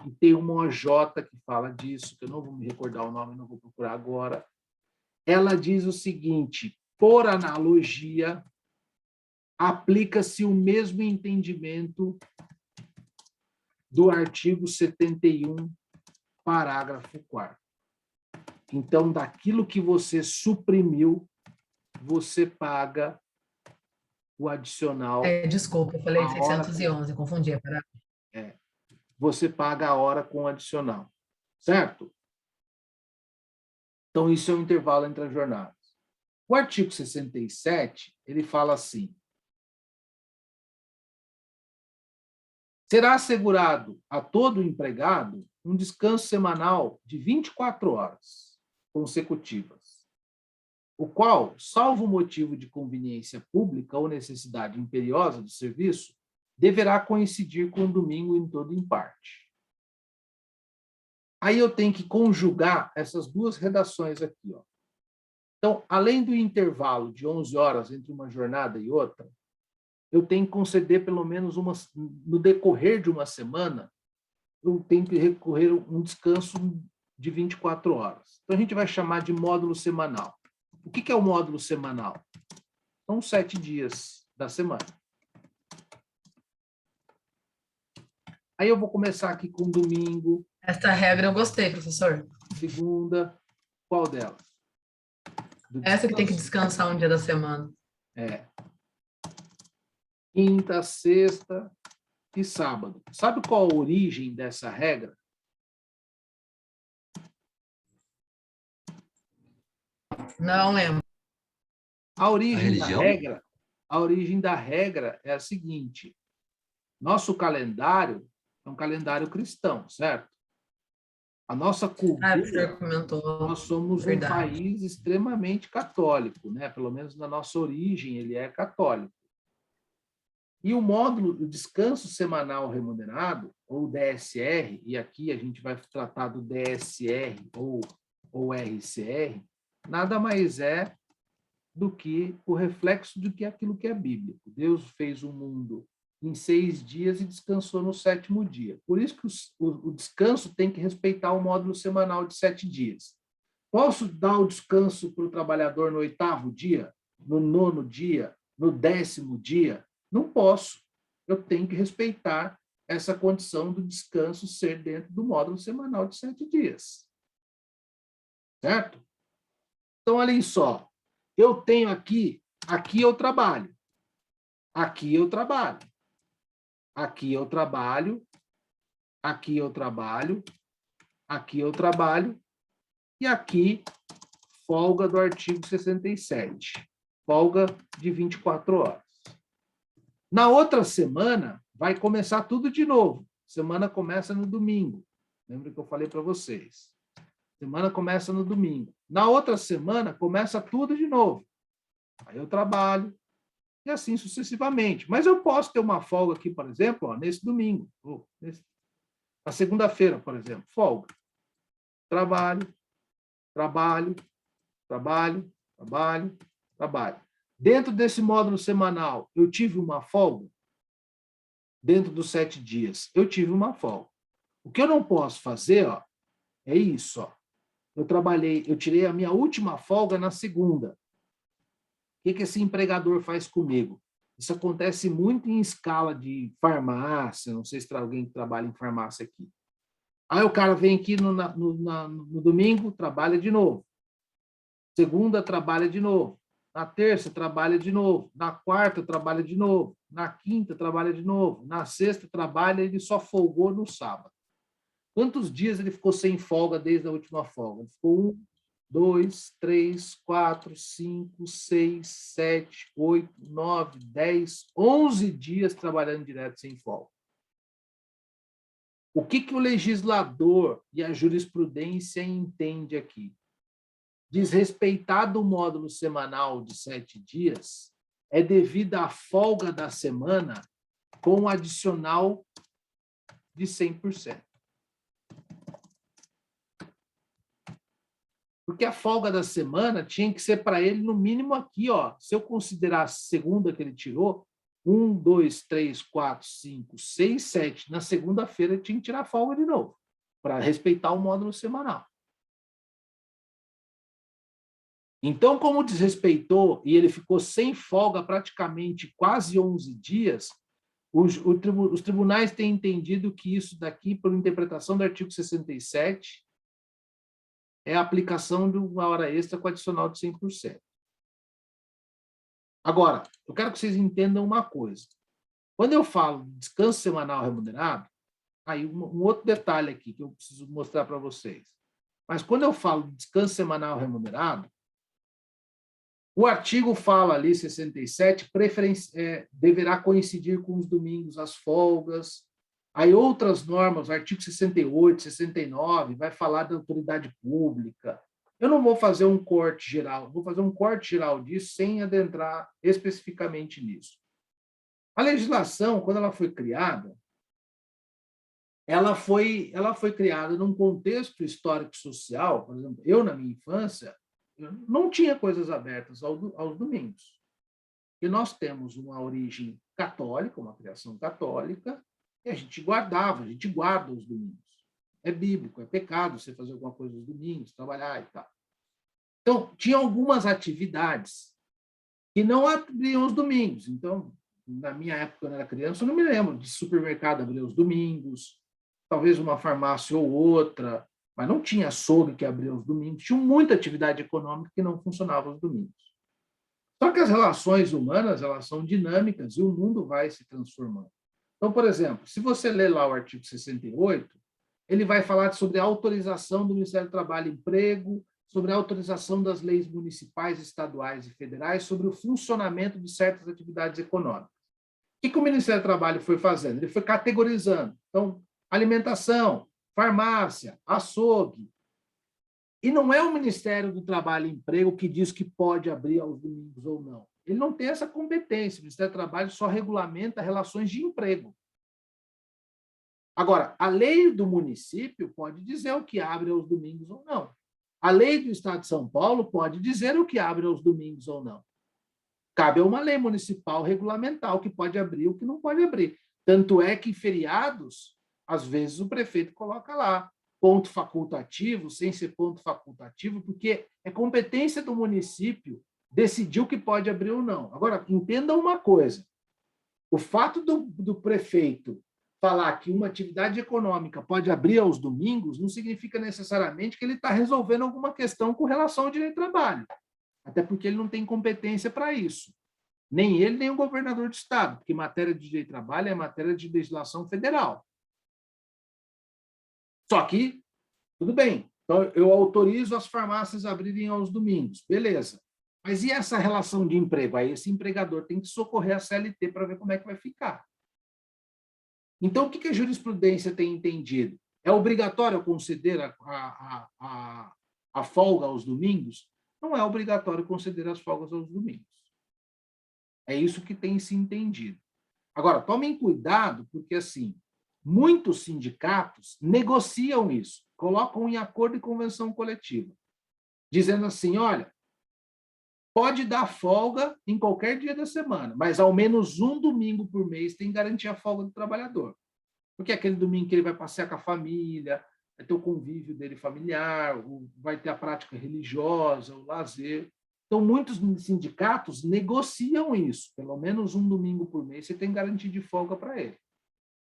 [SPEAKER 1] e tem uma OJ que fala disso, que eu não vou me recordar o nome, não vou procurar agora, ela diz o seguinte: por analogia, aplica-se o mesmo entendimento do artigo 71, parágrafo 4º. Então, daquilo que você suprimiu, você paga o adicional.
[SPEAKER 5] Desculpa, eu falei
[SPEAKER 1] A hora
[SPEAKER 5] 611, confundi a parágrafo.
[SPEAKER 1] Você paga a hora com o adicional, certo? Então, isso é o intervalo entre as jornadas. O artigo 67, ele fala assim: será assegurado a todo empregado um descanso semanal de 24 horas consecutivas, o qual, salvo motivo de conveniência pública ou necessidade imperiosa do serviço, deverá coincidir com o domingo em todo em parte. Aí eu tenho que conjugar essas duas redações aqui, ó. Então, além do intervalo de 11 horas entre uma jornada e outra, eu tenho que conceder pelo menos no decorrer de uma semana, eu tenho que recorrer a um descanso de 24 horas. Então, a gente vai chamar de módulo semanal. O que é o módulo semanal? São 7 dias da semana. Aí eu vou começar aqui com domingo.
[SPEAKER 5] Essa regra eu gostei, professor.
[SPEAKER 1] Segunda, qual delas?
[SPEAKER 5] Essa que tem que descansar um dia da semana.
[SPEAKER 1] Quinta, sexta e sábado. Sabe qual a origem dessa regra?
[SPEAKER 5] Não lembro.
[SPEAKER 1] A origem
[SPEAKER 6] religião?
[SPEAKER 1] da regra é a seguinte: nosso calendário é um calendário cristão, certo? A nossa
[SPEAKER 5] O
[SPEAKER 1] cultura,
[SPEAKER 5] senhor comentou.
[SPEAKER 1] nós somos um país extremamente católico, né? Pelo menos na nossa origem ele é católico. E o módulo do descanso semanal remunerado, ou DSR, e aqui a gente vai tratar do DSR ou RCR, nada mais é do que o reflexo do que aquilo que é bíblico. Deus fez o mundo em 6 dias e descansou no 7º dia. Por isso que o descanso tem que respeitar o módulo semanal de 7 dias. Posso dar o descanso para o trabalhador no 8º dia, no 9º dia, no 10º dia? Não posso. Eu tenho que respeitar essa condição do descanso ser dentro do módulo semanal de 7 dias. Certo? Então, olhem só. Eu tenho aqui eu trabalho. Aqui eu trabalho. Aqui eu trabalho. Aqui eu trabalho. Aqui eu trabalho. E aqui, folga do artigo 67. Folga de 24 horas. Na outra semana, vai começar tudo de novo. Semana começa no domingo. Lembra que eu falei para vocês? Semana começa no domingo. Na outra semana, começa tudo de novo. Aí eu trabalho, e assim sucessivamente. Mas eu posso ter uma folga aqui, por exemplo, ó, nesse domingo. Na segunda-feira, por exemplo, folga. Trabalho, trabalho, trabalho, trabalho, trabalho. Dentro desse módulo semanal, eu tive uma folga? Dentro dos 7 dias, eu tive uma folga. O que eu não posso fazer, ó, é isso, ó. Eu tirei a minha última folga na segunda. O que esse empregador faz comigo? Isso acontece muito em escala de farmácia, não sei se tem alguém que trabalha em farmácia aqui. Aí o cara vem aqui no domingo, trabalha de novo. Segunda, trabalha de novo. Na terça, trabalha de novo. Na quarta, trabalha de novo. Na quinta, trabalha de novo. Na sexta, trabalha, ele só folgou no sábado. Quantos dias ele ficou sem folga desde a última folga? Ele ficou 1, 2, 3, 4, 5, 6, 7, 8, 9, 10, 11 dias trabalhando direto sem folga. O que o legislador e a jurisprudência entende aqui? Desrespeitado o módulo semanal de 7 dias, é devido à folga da semana com um adicional de 100%. Porque a folga da semana tinha que ser para ele, no mínimo aqui, ó, se eu considerar a segunda que ele tirou, 1, 2, 3, 4, 5, 6, 7, na segunda-feira ele tinha que tirar folga de novo, para respeitar o módulo semanal. Então, como desrespeitou e ele ficou sem folga praticamente quase 11 dias, os tribunais têm entendido que isso daqui, por interpretação do artigo 67, é a aplicação de uma hora extra com adicional de 100%. Agora, eu quero que vocês entendam uma coisa. Quando eu falo descanso semanal remunerado, aí um outro detalhe aqui que eu preciso mostrar para vocês. Mas quando eu falo descanso semanal remunerado, o artigo fala ali, 67, deverá coincidir com os domingos, as folgas. Aí outras normas, artigo 68, 69, vai falar da autoridade pública. Eu não vou fazer um corte geral, vou fazer um corte geral disso sem adentrar especificamente nisso. A legislação, quando ela foi criada, ela foi criada num contexto histórico-social. Por exemplo, eu, na minha infância, não tinha coisas abertas aos domingos. E nós temos uma origem católica, uma criação católica, e a gente guarda os domingos. É bíblico, é pecado você fazer alguma coisa nos domingos, trabalhar e tal. Então, tinha algumas atividades que não abriam os domingos. Então, na minha época, quando eu era criança, eu não me lembro de supermercado abrir os domingos, talvez uma farmácia ou outra, mas não tinha açougue que abria os domingos. Tinha muita atividade econômica que não funcionava aos domingos. Só que as relações humanas, elas são dinâmicas e o mundo vai se transformando. Então, por exemplo, se você ler lá o artigo 68, ele vai falar sobre a autorização do Ministério do Trabalho e Emprego, sobre a autorização das leis municipais, estaduais e federais, sobre o funcionamento de certas atividades econômicas. O que o Ministério do Trabalho foi fazendo? Ele foi categorizando. Então, alimentação, farmácia, açougue. E não é o Ministério do Trabalho e Emprego que diz que pode abrir aos domingos ou não. Ele não tem essa competência. O Ministério do Trabalho só regulamenta relações de emprego. Agora, a lei do município pode dizer o que abre aos domingos ou não. A lei do Estado de São Paulo pode dizer o que abre aos domingos ou não. Cabe a uma lei municipal regulamentar o que pode abrir e o que não pode abrir. Tanto é que feriados, às vezes o prefeito coloca lá ponto facultativo, sem ser ponto facultativo, porque é competência do município decidir o que pode abrir ou não. Agora, entenda uma coisa. O fato do prefeito falar que uma atividade econômica pode abrir aos domingos não significa necessariamente que ele está resolvendo alguma questão com relação ao direito do trabalho. Até porque ele não tem competência para isso. Nem ele, nem o governador do estado, porque matéria de direito do trabalho é matéria de legislação federal. Só que, tudo bem, então eu autorizo as farmácias a abrirem aos domingos, beleza. Mas e essa relação de emprego? Aí esse empregador tem que socorrer a CLT para ver como é que vai ficar. Então, o que a jurisprudência tem entendido? É obrigatório conceder a folga aos domingos? Não é obrigatório conceder as folgas aos domingos. É isso que tem se entendido. Agora, tomem cuidado, porque, assim, muitos sindicatos negociam isso, colocam em acordo e convenção coletiva, dizendo assim, olha, pode dar folga em qualquer dia da semana, mas ao menos um domingo por mês tem que garantir a folga do trabalhador. Porque é aquele domingo que ele vai passear com a família, vai ter o convívio dele familiar, vai ter a prática religiosa, o lazer. Então, muitos sindicatos negociam isso. Pelo menos um domingo por mês você tem garantia de folga para ele.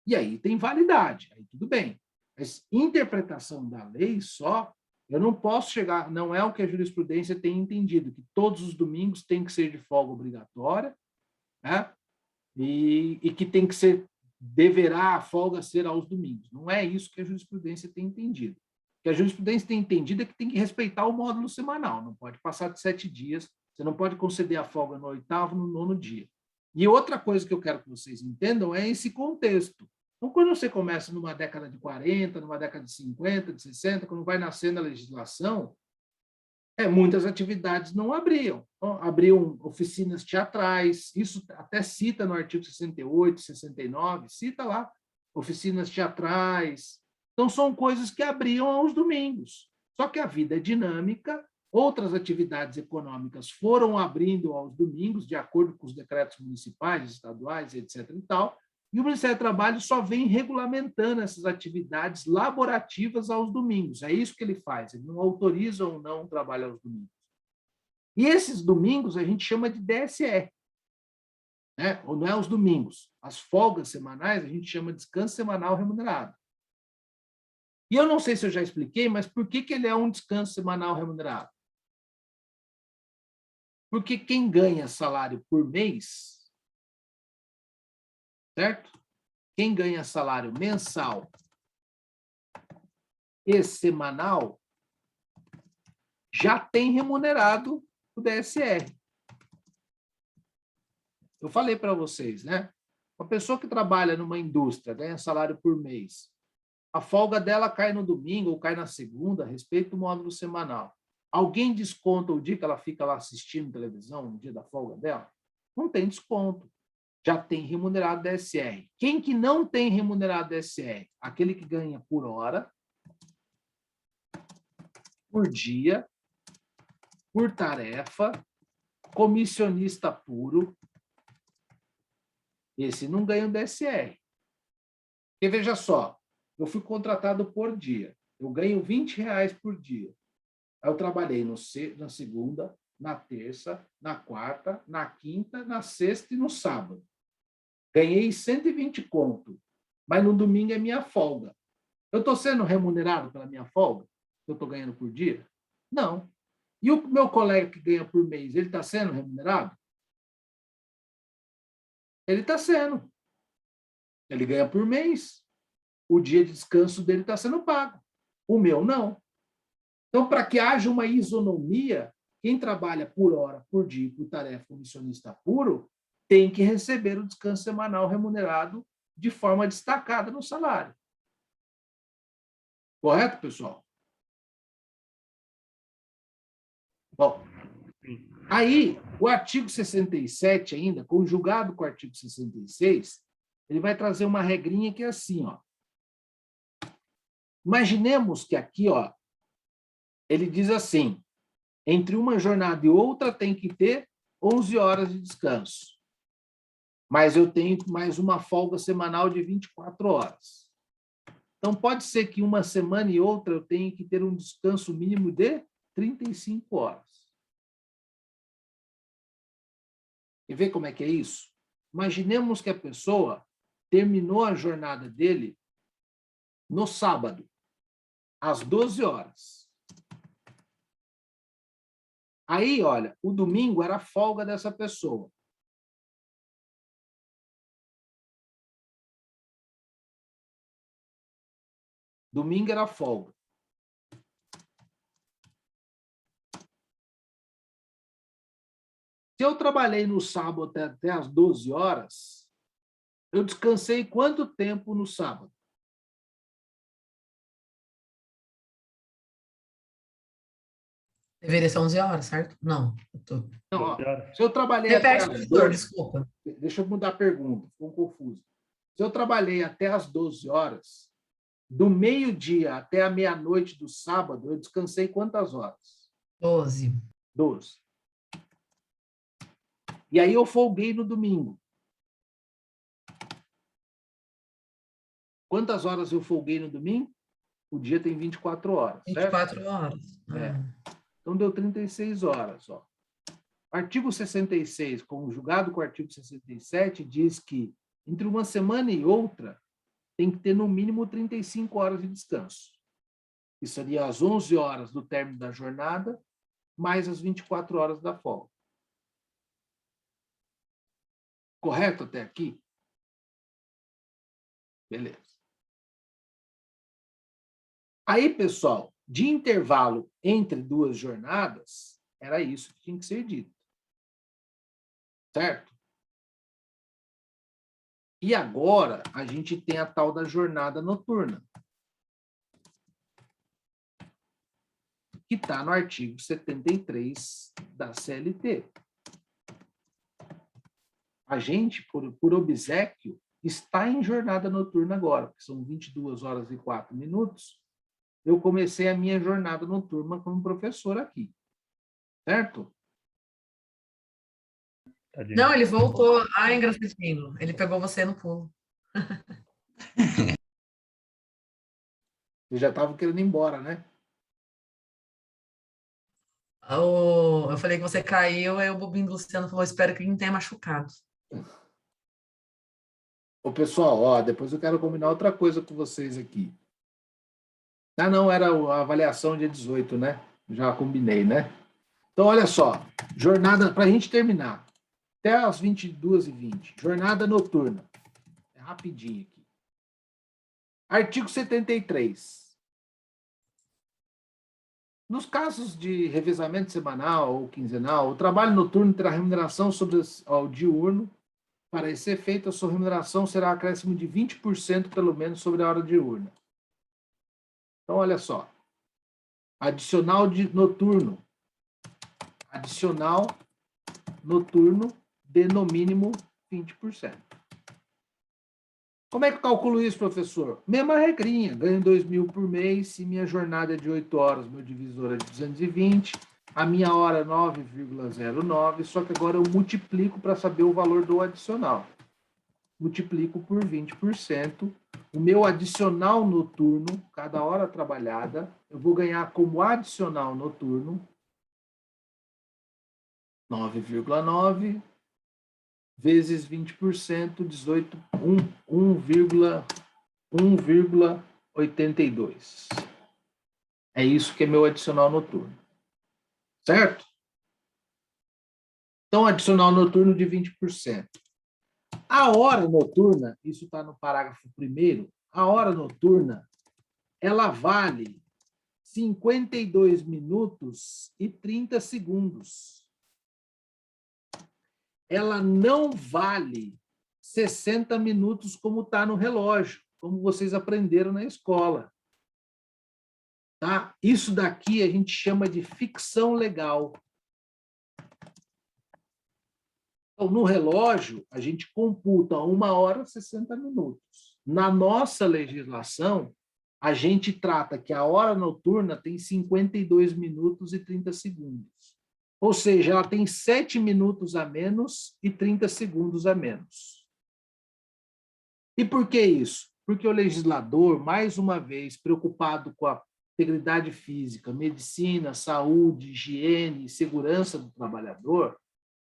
[SPEAKER 1] E aí tem validade, aí tudo bem. Mas interpretação da lei só, eu não posso chegar, não é o que a jurisprudência tem entendido, que todos os domingos tem que ser de folga obrigatória, né? E que tem que deverá a folga ser aos domingos. Não é isso que a jurisprudência tem entendido. que a jurisprudência tem entendido é que tem que respeitar o módulo semanal, não pode passar de 7 dias, você não pode conceder a folga no 8º, no 9º dia. E outra coisa que eu quero que vocês entendam é esse contexto. Então, quando você começa numa década de 40, numa década de 50, de 60, quando vai nascendo a legislação, muitas atividades não abriam. Então, abriam oficinas teatrais, isso até cita no artigo 68, 69, cita lá, oficinas teatrais. Então, são coisas que abriam aos domingos. Só que a vida é dinâmica, outras atividades econômicas foram abrindo aos domingos, de acordo com os decretos municipais, estaduais, etc. e tal, e o Ministério do Trabalho só vem regulamentando essas atividades laborativas aos domingos. É isso que ele faz, ele não autoriza ou não o trabalho aos domingos. E esses domingos a gente chama de DSE, né? Ou não é os domingos. As folgas semanais a gente chama de descanso semanal remunerado. E eu não sei se eu já expliquei, mas por que ele é um descanso semanal remunerado? Porque quem ganha salário por mês, certo? Quem ganha salário mensal e semanal já tem remunerado o DSR. Eu falei para vocês, né? Uma pessoa que trabalha numa indústria, ganha salário por mês, a folga dela cai no domingo ou cai na segunda, a respeito do módulo semanal. Alguém desconta o dia que ela fica lá assistindo televisão, no dia da folga dela? Não tem desconto. Já tem remunerado DSR. Quem que não tem remunerado DSR? Aquele que ganha por hora, por dia, por tarefa, comissionista puro. Esse não ganha o DSR. Porque, veja só, eu fui contratado por dia. Eu ganho R$20 por dia. Aí eu trabalhei na segunda, na terça, na quarta, na quinta, na sexta e no sábado. Ganhei 120 conto, mas no domingo é minha folga. Eu estou sendo remunerado pela minha folga? Eu estou ganhando por dia? Não. E o meu colega que ganha por mês, ele está sendo remunerado? Ele está sendo. Ele ganha por mês. O dia de descanso dele está sendo pago. O meu não. Então, para que haja uma isonomia, quem trabalha por hora, por dia, por tarefa, comissionista puro, tem que receber o descanso semanal remunerado de forma destacada no salário. Correto, pessoal? Bom, aí o artigo 67 ainda, conjugado com o artigo 66, ele vai trazer uma regrinha que é assim, ó. Imaginemos que aqui, ó, ele diz assim, entre uma jornada e outra tem que ter 11 horas de descanso. Mas eu tenho mais uma folga semanal de 24 horas. Então, pode ser que uma semana e outra eu tenha que ter um descanso mínimo de 35 horas. Quer ver como é que é isso? Imaginemos que a pessoa terminou a jornada dele no sábado, às 12 horas. Aí, olha, o domingo era a folga dessa pessoa. Domingo era folga. Se eu trabalhei no sábado até às 12 horas, eu descansei quanto tempo no sábado?
[SPEAKER 5] Deveria ser 11 horas, certo? Não.
[SPEAKER 1] Não, ó, se eu trabalhei até
[SPEAKER 5] Repete,
[SPEAKER 1] às
[SPEAKER 5] professor,
[SPEAKER 1] 12,
[SPEAKER 5] desculpa.
[SPEAKER 1] deixa eu mudar a pergunta, ficou confuso. Se eu trabalhei até às 12 horas, do meio-dia até a meia-noite do sábado, eu descansei quantas horas?
[SPEAKER 5] 12.
[SPEAKER 1] 12. E aí eu folguei no domingo. Quantas horas eu folguei no domingo? O dia tem 24 horas, certo?
[SPEAKER 5] 24 horas.
[SPEAKER 1] Então deu 36 horas. Ó. Artigo 66, conjugado com o artigo 67, diz que entre uma semana e outra tem que ter no mínimo 35 horas de descanso. Isso seria as 11 horas do término da jornada, mais as 24 horas da folga. Correto até aqui? Beleza. Aí, pessoal, de intervalo entre duas jornadas, era isso que tinha que ser dito. Certo? E agora, a gente tem a tal da jornada noturna, que está no artigo 73 da CLT. A gente, por obséquio, está em jornada noturna agora, porque são 22 horas e 4 minutos. Eu comecei a minha jornada noturna como professor aqui. Certo?
[SPEAKER 4] Tadinho.
[SPEAKER 5] Não, ele voltou. Ai, engraçadinho. Ele pegou você no pulo.
[SPEAKER 1] Eu já estava querendo ir embora, né?
[SPEAKER 5] Eu falei que você caiu, aí o bobinho do Luciano falou, espero que ninguém tenha machucado.
[SPEAKER 1] Ô, pessoal, ó, depois eu quero combinar outra coisa com vocês aqui. Ah, não, era a avaliação dia 18, né? Já combinei, né? Então, olha só, jornada, para a gente terminar, até às 22h20, jornada noturna. É rapidinho aqui. Artigo 73. Nos casos de revezamento semanal ou quinzenal, o trabalho noturno terá remuneração sobre o diurno. Para esse efeito, a sua remuneração será acréscimo de 20% pelo menos sobre a hora diurna. Então, olha só. Adicional noturno. Adicional noturno de no mínimo 20%. Como é que eu calculo isso, professor? Mesma regrinha. Ganho 2.000 por mês. Se minha jornada é de 8 horas, meu divisor é de 220. A minha hora é 9,09. Só que agora eu multiplico para saber o valor do adicional. Multiplico por 20%. O meu adicional noturno, cada hora trabalhada, eu vou ganhar como adicional noturno 9,9 vezes 20%, 18, 1,82. É isso que é meu adicional noturno. Certo? Então, adicional noturno de 20%. A hora noturna, isso está no parágrafo 1º, a hora noturna, ela vale 52 minutos e 30 segundos. Ela não vale 60 minutos como está no relógio, como vocês aprenderam na escola. Tá? Isso daqui a gente chama de ficção legal. Então, no relógio, a gente computa 1 hora 60 minutos. Na nossa legislação, a gente trata que a hora noturna tem 52 minutos e 30 segundos. Ou seja, ela tem 7 minutos a menos e 30 segundos a menos. E por que isso? Porque o legislador, mais uma vez, preocupado com a integridade física, medicina, saúde, higiene e segurança do trabalhador,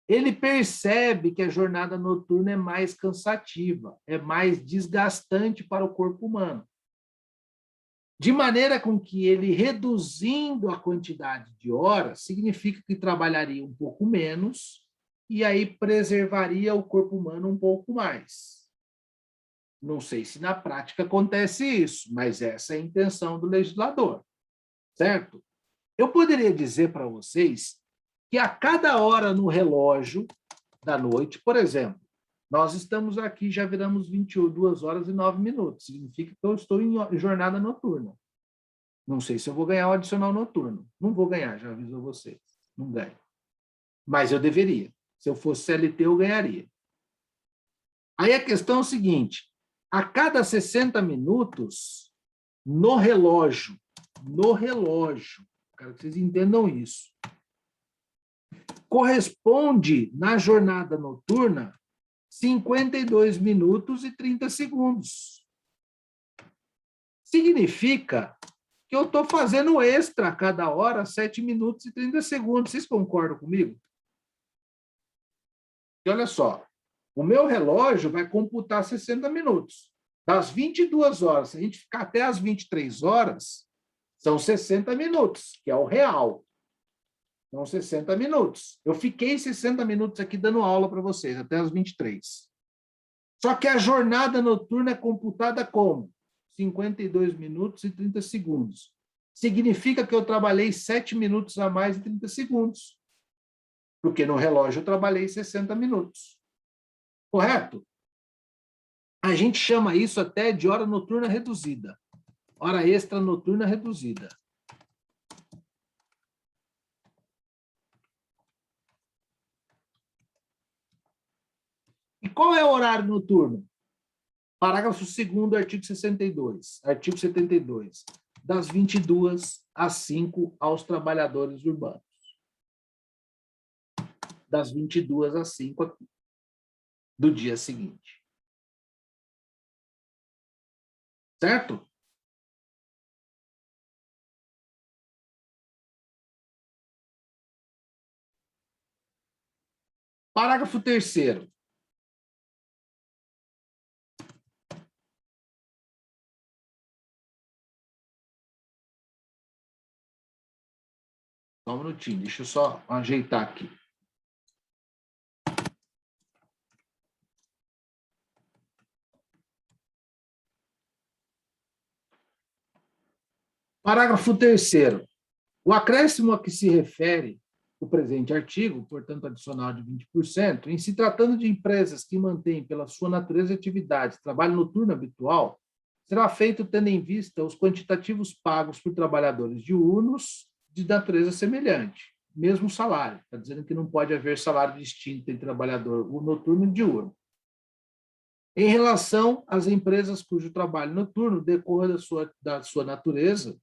[SPEAKER 1] ele percebe que a jornada noturna é mais cansativa, é mais desgastante para o corpo humano. De maneira com que ele, reduzindo a quantidade de horas, significa que trabalharia um pouco menos e aí preservaria o corpo humano um pouco mais. Não sei se na prática acontece isso, mas essa é a intenção do legislador, certo? Eu poderia dizer para vocês que a cada hora no relógio da noite, por exemplo, nós estamos aqui, já viramos 22 horas e 9 minutos. Significa que eu estou em jornada noturna. Não sei se eu vou ganhar o adicional noturno. Não vou ganhar, já aviso a vocês. Não ganho. Mas eu deveria. Se eu fosse CLT, eu ganharia. Aí a questão é o seguinte. A cada 60 minutos, no relógio, quero que vocês entendam isso, corresponde, na jornada noturna, 52 minutos e 30 segundos. Significa que eu estou fazendo extra a cada hora, 7 minutos e 30 segundos. Vocês concordam comigo? E olha só, o meu relógio vai computar 60 minutos. Das 22 horas, se a gente ficar até as 23 horas, são 60 minutos, que é o real. São 60 minutos. Eu fiquei 60 minutos aqui dando aula para vocês, até as 23. Só que a jornada noturna é computada como? 52 minutos e 30 segundos. significa que eu trabalhei 7 minutos a mais e 30 segundos. Porque no relógio eu trabalhei 60 minutos. Correto? A gente chama isso até de hora noturna reduzida. Hora extra noturna reduzida. E qual é o horário noturno? Parágrafo 2º, artigo 62. Artigo 72. Das 22 às 5 aos trabalhadores urbanos. Das 22 às 5 aqui, do dia seguinte. Certo? Parágrafo 3º. Só um minutinho, deixa eu só ajeitar aqui. Parágrafo 3º. O acréscimo a que se refere o presente artigo, portanto, adicional de 20%, em se tratando de empresas que mantêm pela sua natureza e atividade trabalho noturno habitual, será feito tendo em vista os quantitativos pagos por trabalhadores diurnos de natureza semelhante, mesmo salário. Está dizendo que não pode haver salário distinto entre trabalhador noturno e diurno. Em relação às empresas cujo trabalho noturno decorra da sua natureza,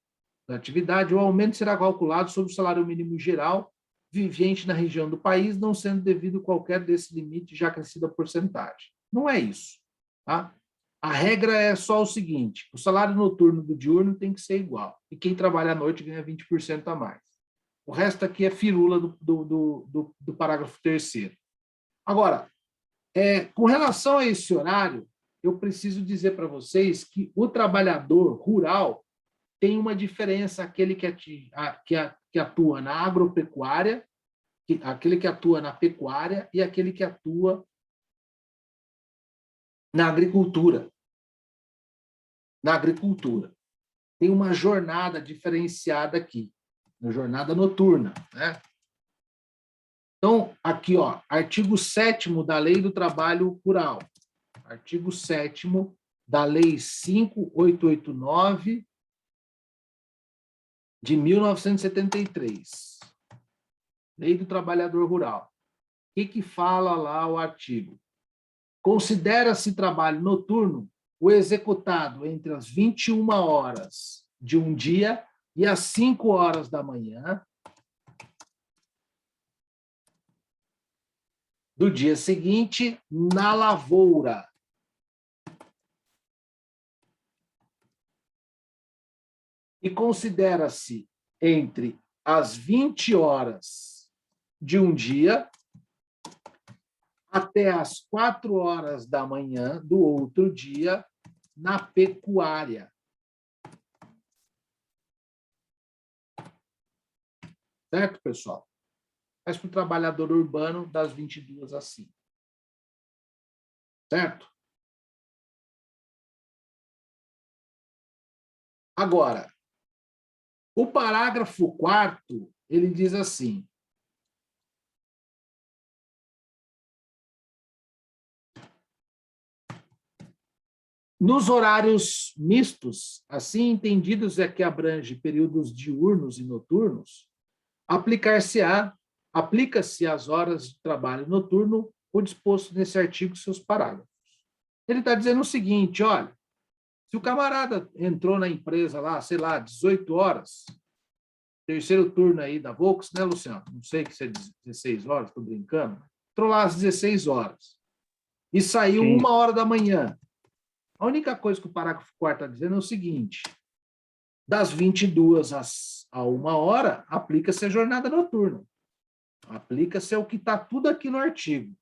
[SPEAKER 1] da atividade, o aumento será calculado sobre o salário mínimo geral vigente na região do país, não sendo devido qualquer desse limite já acrescida a porcentagem. Não é isso. Tá? A regra é só o seguinte, o salário noturno do diurno tem que ser igual, e quem trabalha à noite ganha 20% a mais. O resto aqui é firula do parágrafo 3º. Agora, com relação a esse horário, eu preciso dizer para vocês que o trabalhador rural tem uma diferença, aquele que atua na agropecuária, aquele que atua na pecuária e aquele que atua na agricultura. Na agricultura. Tem uma jornada diferenciada aqui, uma jornada noturna, né? Então, aqui, ó, artigo 7º da Lei do Trabalho Rural. Artigo 7º da Lei 5.889 de 1973. Lei do Trabalhador Rural. O que fala lá o artigo? Considera-se trabalho noturno o executado entre as 21 horas de um dia e as 5 horas da manhã do dia seguinte na lavoura. E considera-se entre as 20 horas de um dia até as 4 horas da manhã do outro dia na pecuária. Certo, pessoal? Mas para o trabalhador urbano, das 22 às 5. Certo? Agora, o parágrafo 4º, ele diz assim: nos horários mistos, assim entendidos é que abrange períodos diurnos e noturnos, aplica-se às horas de trabalho noturno o disposto nesse artigo e seus parágrafos. Ele está dizendo o seguinte, olha, se o camarada entrou na empresa lá, sei lá, 18 horas, terceiro turno aí da Volks, né, Luciano? Não sei que se é 16 horas, estou brincando. Entrou lá às 16 horas e saiu 1 hora da manhã. A única coisa que o parágrafo 4º está dizendo é o seguinte, das 22 a 1 hora, aplica-se a jornada noturna. Aplica-se ao que está tudo aqui no artigo.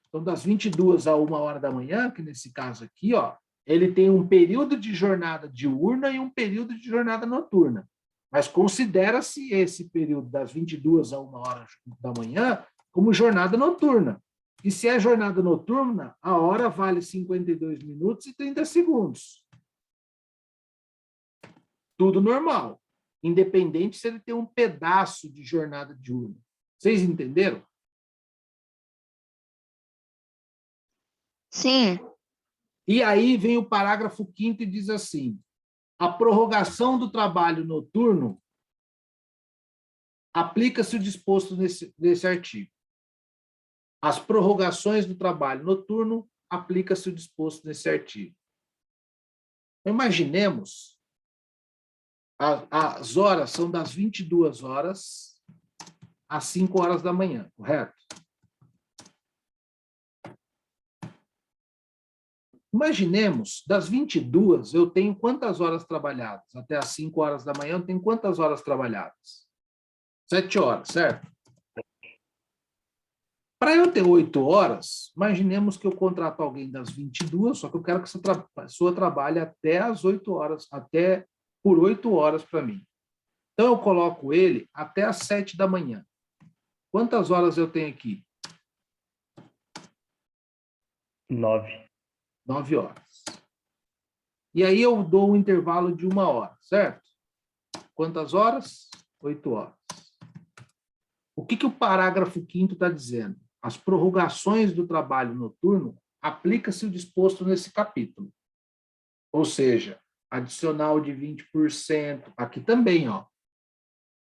[SPEAKER 1] Então, das 22 a 1 hora da manhã, que nesse caso aqui, ó, ele tem um período de jornada diurna e um período de jornada noturna. Mas considera-se esse período das 22 a 1 hora da manhã como jornada noturna. E se é jornada noturna, a hora vale 52 minutos e 30 segundos. Tudo normal. independente se ele tem um pedaço de jornada diurna. Vocês entenderam?
[SPEAKER 2] Sim.
[SPEAKER 1] E aí vem o parágrafo 5º e diz assim: a prorrogação do trabalho noturno aplica-se o disposto nesse artigo. As prorrogações do trabalho noturno aplica-se o disposto nesse artigo. Imaginemos, as horas são das 22 horas às 5 horas da manhã, correto? Imaginemos, das 22, eu tenho quantas horas trabalhadas? Até às 5 horas da manhã, eu tenho quantas horas trabalhadas? 7 horas, certo? Para eu ter 8 horas, imaginemos que eu contrato alguém das 22, só que eu quero que essa pessoa trabalhe até as 8 horas, até por 8 horas para mim. Então, eu coloco ele até às 7 da manhã. Quantas horas eu tenho aqui?
[SPEAKER 4] 9.
[SPEAKER 1] 9 horas. E aí eu dou um intervalo de 1 hora, certo? Quantas horas? 8 horas. O que o parágrafo 5º está dizendo? As prorrogações do trabalho noturno aplica-se o disposto nesse capítulo. Ou seja, adicional de 20%, aqui também, ó.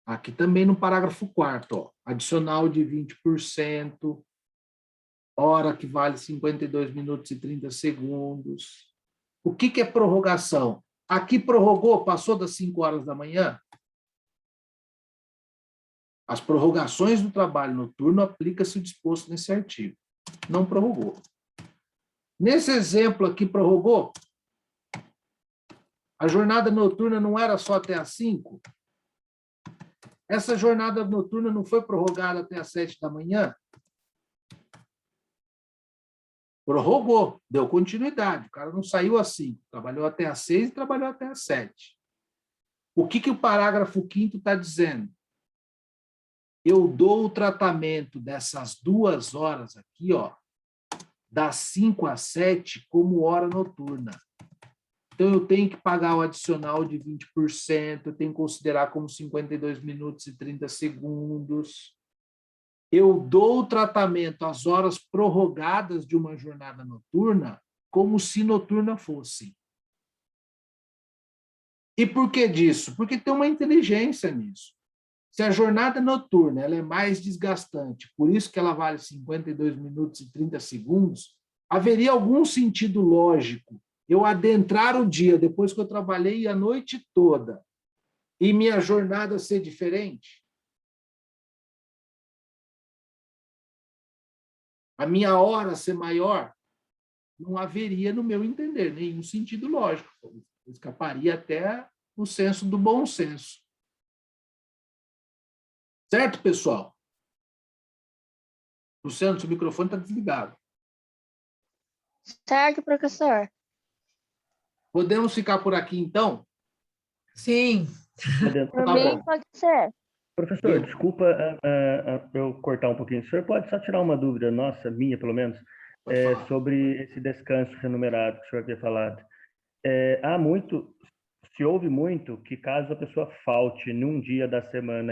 [SPEAKER 1] Aqui também no parágrafo 4º, ó, adicional de 20%, hora que vale 52 minutos e 30 segundos. O que é prorrogação? Aqui prorrogou, passou das 5 horas da manhã? As prorrogações do trabalho noturno aplica-se o disposto nesse artigo. Não prorrogou. Nesse exemplo aqui, prorrogou? A jornada noturna não era só até às 5? Essa jornada noturna não foi prorrogada até às 7 da manhã? Prorrogou, deu continuidade. O cara não saiu às 5, trabalhou até às 6 e trabalhou até às 7. O que o parágrafo 5º está dizendo? Eu dou o tratamento dessas 2 horas aqui, ó, das 5 às 7, como hora noturna. Então, eu tenho que pagar o adicional de 20%, eu tenho que considerar como 52 minutos e 30 segundos. Eu dou o tratamento às horas prorrogadas de uma jornada noturna como se noturna fosse. E por que disso? Porque tem uma inteligência nisso. Se a jornada noturna ela é mais desgastante, por isso que ela vale 52 minutos e 30 segundos, haveria algum sentido lógico eu adentrar o dia depois que eu trabalhei a noite toda e minha jornada ser diferente? A minha hora ser maior? Não haveria, no meu entender, nenhum sentido lógico. Escaparia até o senso do bom senso. Certo, pessoal? Luciano, seu microfone está desligado.
[SPEAKER 2] Certo, professor.
[SPEAKER 1] Podemos ficar por aqui, então?
[SPEAKER 5] Sim.
[SPEAKER 2] Por
[SPEAKER 1] Tá
[SPEAKER 2] mim,
[SPEAKER 1] bom.
[SPEAKER 2] pode ser.
[SPEAKER 4] Professor, desculpa eu cortar um pouquinho. O senhor pode só tirar uma dúvida nossa, minha pelo menos,
[SPEAKER 1] Pode falar.
[SPEAKER 4] sobre esse descanso remunerado que o senhor havia falado. Se ouve muito que caso a pessoa falte num dia da semana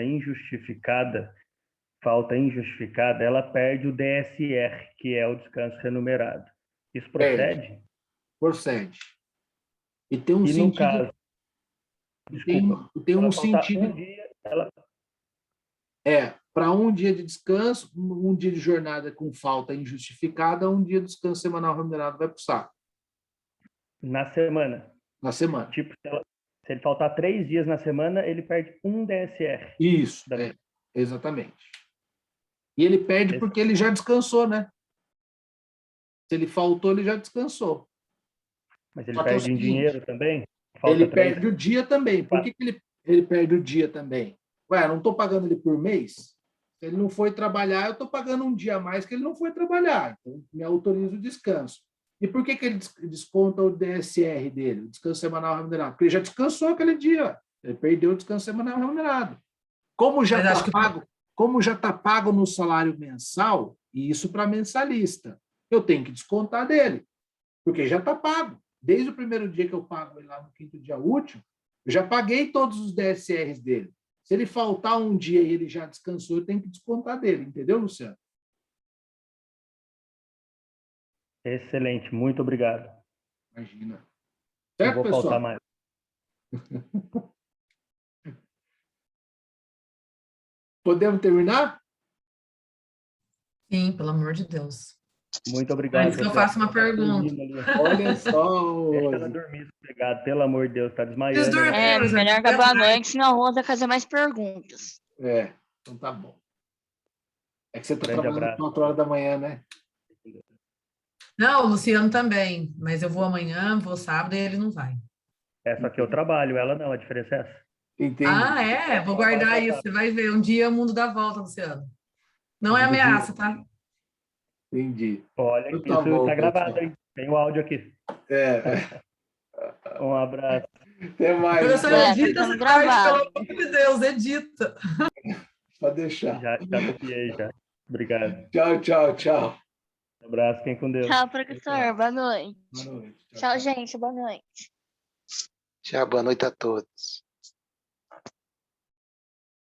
[SPEAKER 4] falta injustificada, ela perde o DSR, que é o descanso remunerado. Isso procede?
[SPEAKER 1] Procede. E tem um
[SPEAKER 4] E
[SPEAKER 1] sentido.
[SPEAKER 4] no caso, desculpa,
[SPEAKER 1] Tem um
[SPEAKER 4] ela faltar
[SPEAKER 1] sentido.
[SPEAKER 4] um dia, ela...
[SPEAKER 1] Para um dia de descanso, um dia de jornada com falta injustificada, um dia de descanso semanal remunerado vai para o saco.
[SPEAKER 4] Na semana.
[SPEAKER 1] Na semana.
[SPEAKER 4] Tipo, se ele faltar 3 dias na semana, ele perde um DSR.
[SPEAKER 1] Isso, exatamente. E ele perde porque ele já descansou, né? Se ele faltou, ele já descansou.
[SPEAKER 4] Mas ele
[SPEAKER 1] Só que é o
[SPEAKER 4] perde em
[SPEAKER 1] seguinte,
[SPEAKER 4] dinheiro também? Falta
[SPEAKER 1] ele
[SPEAKER 4] 3.
[SPEAKER 1] perde o dia também. Por que ele perde o dia também? Ué, eu não estou pagando ele por mês? Se ele não foi trabalhar, eu estou pagando um dia a mais que ele não foi trabalhar. Então, me autoriza o descanso. E por que ele desconta o DSR dele, o descanso semanal remunerado? Porque ele já descansou aquele dia. Ele perdeu o descanso semanal remunerado. Como já está pago no salário mensal, e isso para mensalista, eu tenho que descontar dele, porque já está pago. Desde o primeiro dia que eu pago ele lá no 5º dia útil, Eu já paguei todos os DSRs dele. Se ele faltar um dia e ele já descansou, eu tenho que descontar dele, entendeu, Luciano?
[SPEAKER 4] Excelente, muito obrigado.
[SPEAKER 1] Imagina.
[SPEAKER 4] Não
[SPEAKER 1] Certo,
[SPEAKER 4] vou faltar
[SPEAKER 1] pessoal?
[SPEAKER 4] mais.
[SPEAKER 1] Podemos terminar?
[SPEAKER 5] Sim, pelo amor de Deus.
[SPEAKER 4] Muito obrigado.
[SPEAKER 5] Antes que eu faça uma pergunta.
[SPEAKER 1] Olha só,
[SPEAKER 4] Deixa ela
[SPEAKER 1] Rose.
[SPEAKER 4] dormir, obrigado. Pelo amor de Deus, tá
[SPEAKER 5] Eles
[SPEAKER 4] desmaiando, né?
[SPEAKER 5] dormiram.
[SPEAKER 2] É, melhor acabar a noite, senão a Rô vai fazer mais perguntas.
[SPEAKER 1] É, então tá bom. É que você está
[SPEAKER 4] Grande
[SPEAKER 1] trabalhando
[SPEAKER 4] abraço.
[SPEAKER 1] 4 horas da manhã, né?
[SPEAKER 5] Não, o Luciano também, mas eu vou amanhã, vou sábado e ele não vai.
[SPEAKER 4] Essa aqui eu trabalho, ela não, a diferença é essa.
[SPEAKER 1] Entendi.
[SPEAKER 5] Ah, é? Vou guardar isso, você vai ver. Um dia o mundo dá volta, Luciano. Não é ameaça, tá?
[SPEAKER 1] Entendi.
[SPEAKER 4] Olha,
[SPEAKER 1] Então
[SPEAKER 4] que
[SPEAKER 1] tá
[SPEAKER 4] isso
[SPEAKER 1] bom,
[SPEAKER 4] tá gravado,
[SPEAKER 1] pessoal.
[SPEAKER 4] hein? Tem o áudio aqui.
[SPEAKER 1] É.
[SPEAKER 4] Um abraço.
[SPEAKER 1] Até mais.
[SPEAKER 5] Professor,
[SPEAKER 1] Então.
[SPEAKER 2] É, tá
[SPEAKER 5] edita
[SPEAKER 2] sendo
[SPEAKER 5] essa parte,
[SPEAKER 2] gravado.
[SPEAKER 5] pelo amor de Deus, edita.
[SPEAKER 1] Pode deixar.
[SPEAKER 4] Já copiei, já. Obrigado.
[SPEAKER 1] Tchau, tchau, tchau.
[SPEAKER 4] Um abraço, fiquem com Deus.
[SPEAKER 2] Tchau, professor. Boa noite.
[SPEAKER 1] Boa noite.
[SPEAKER 2] Tchau, gente. Boa noite.
[SPEAKER 6] Tchau, boa noite a todos.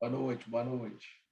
[SPEAKER 1] Boa noite, boa noite.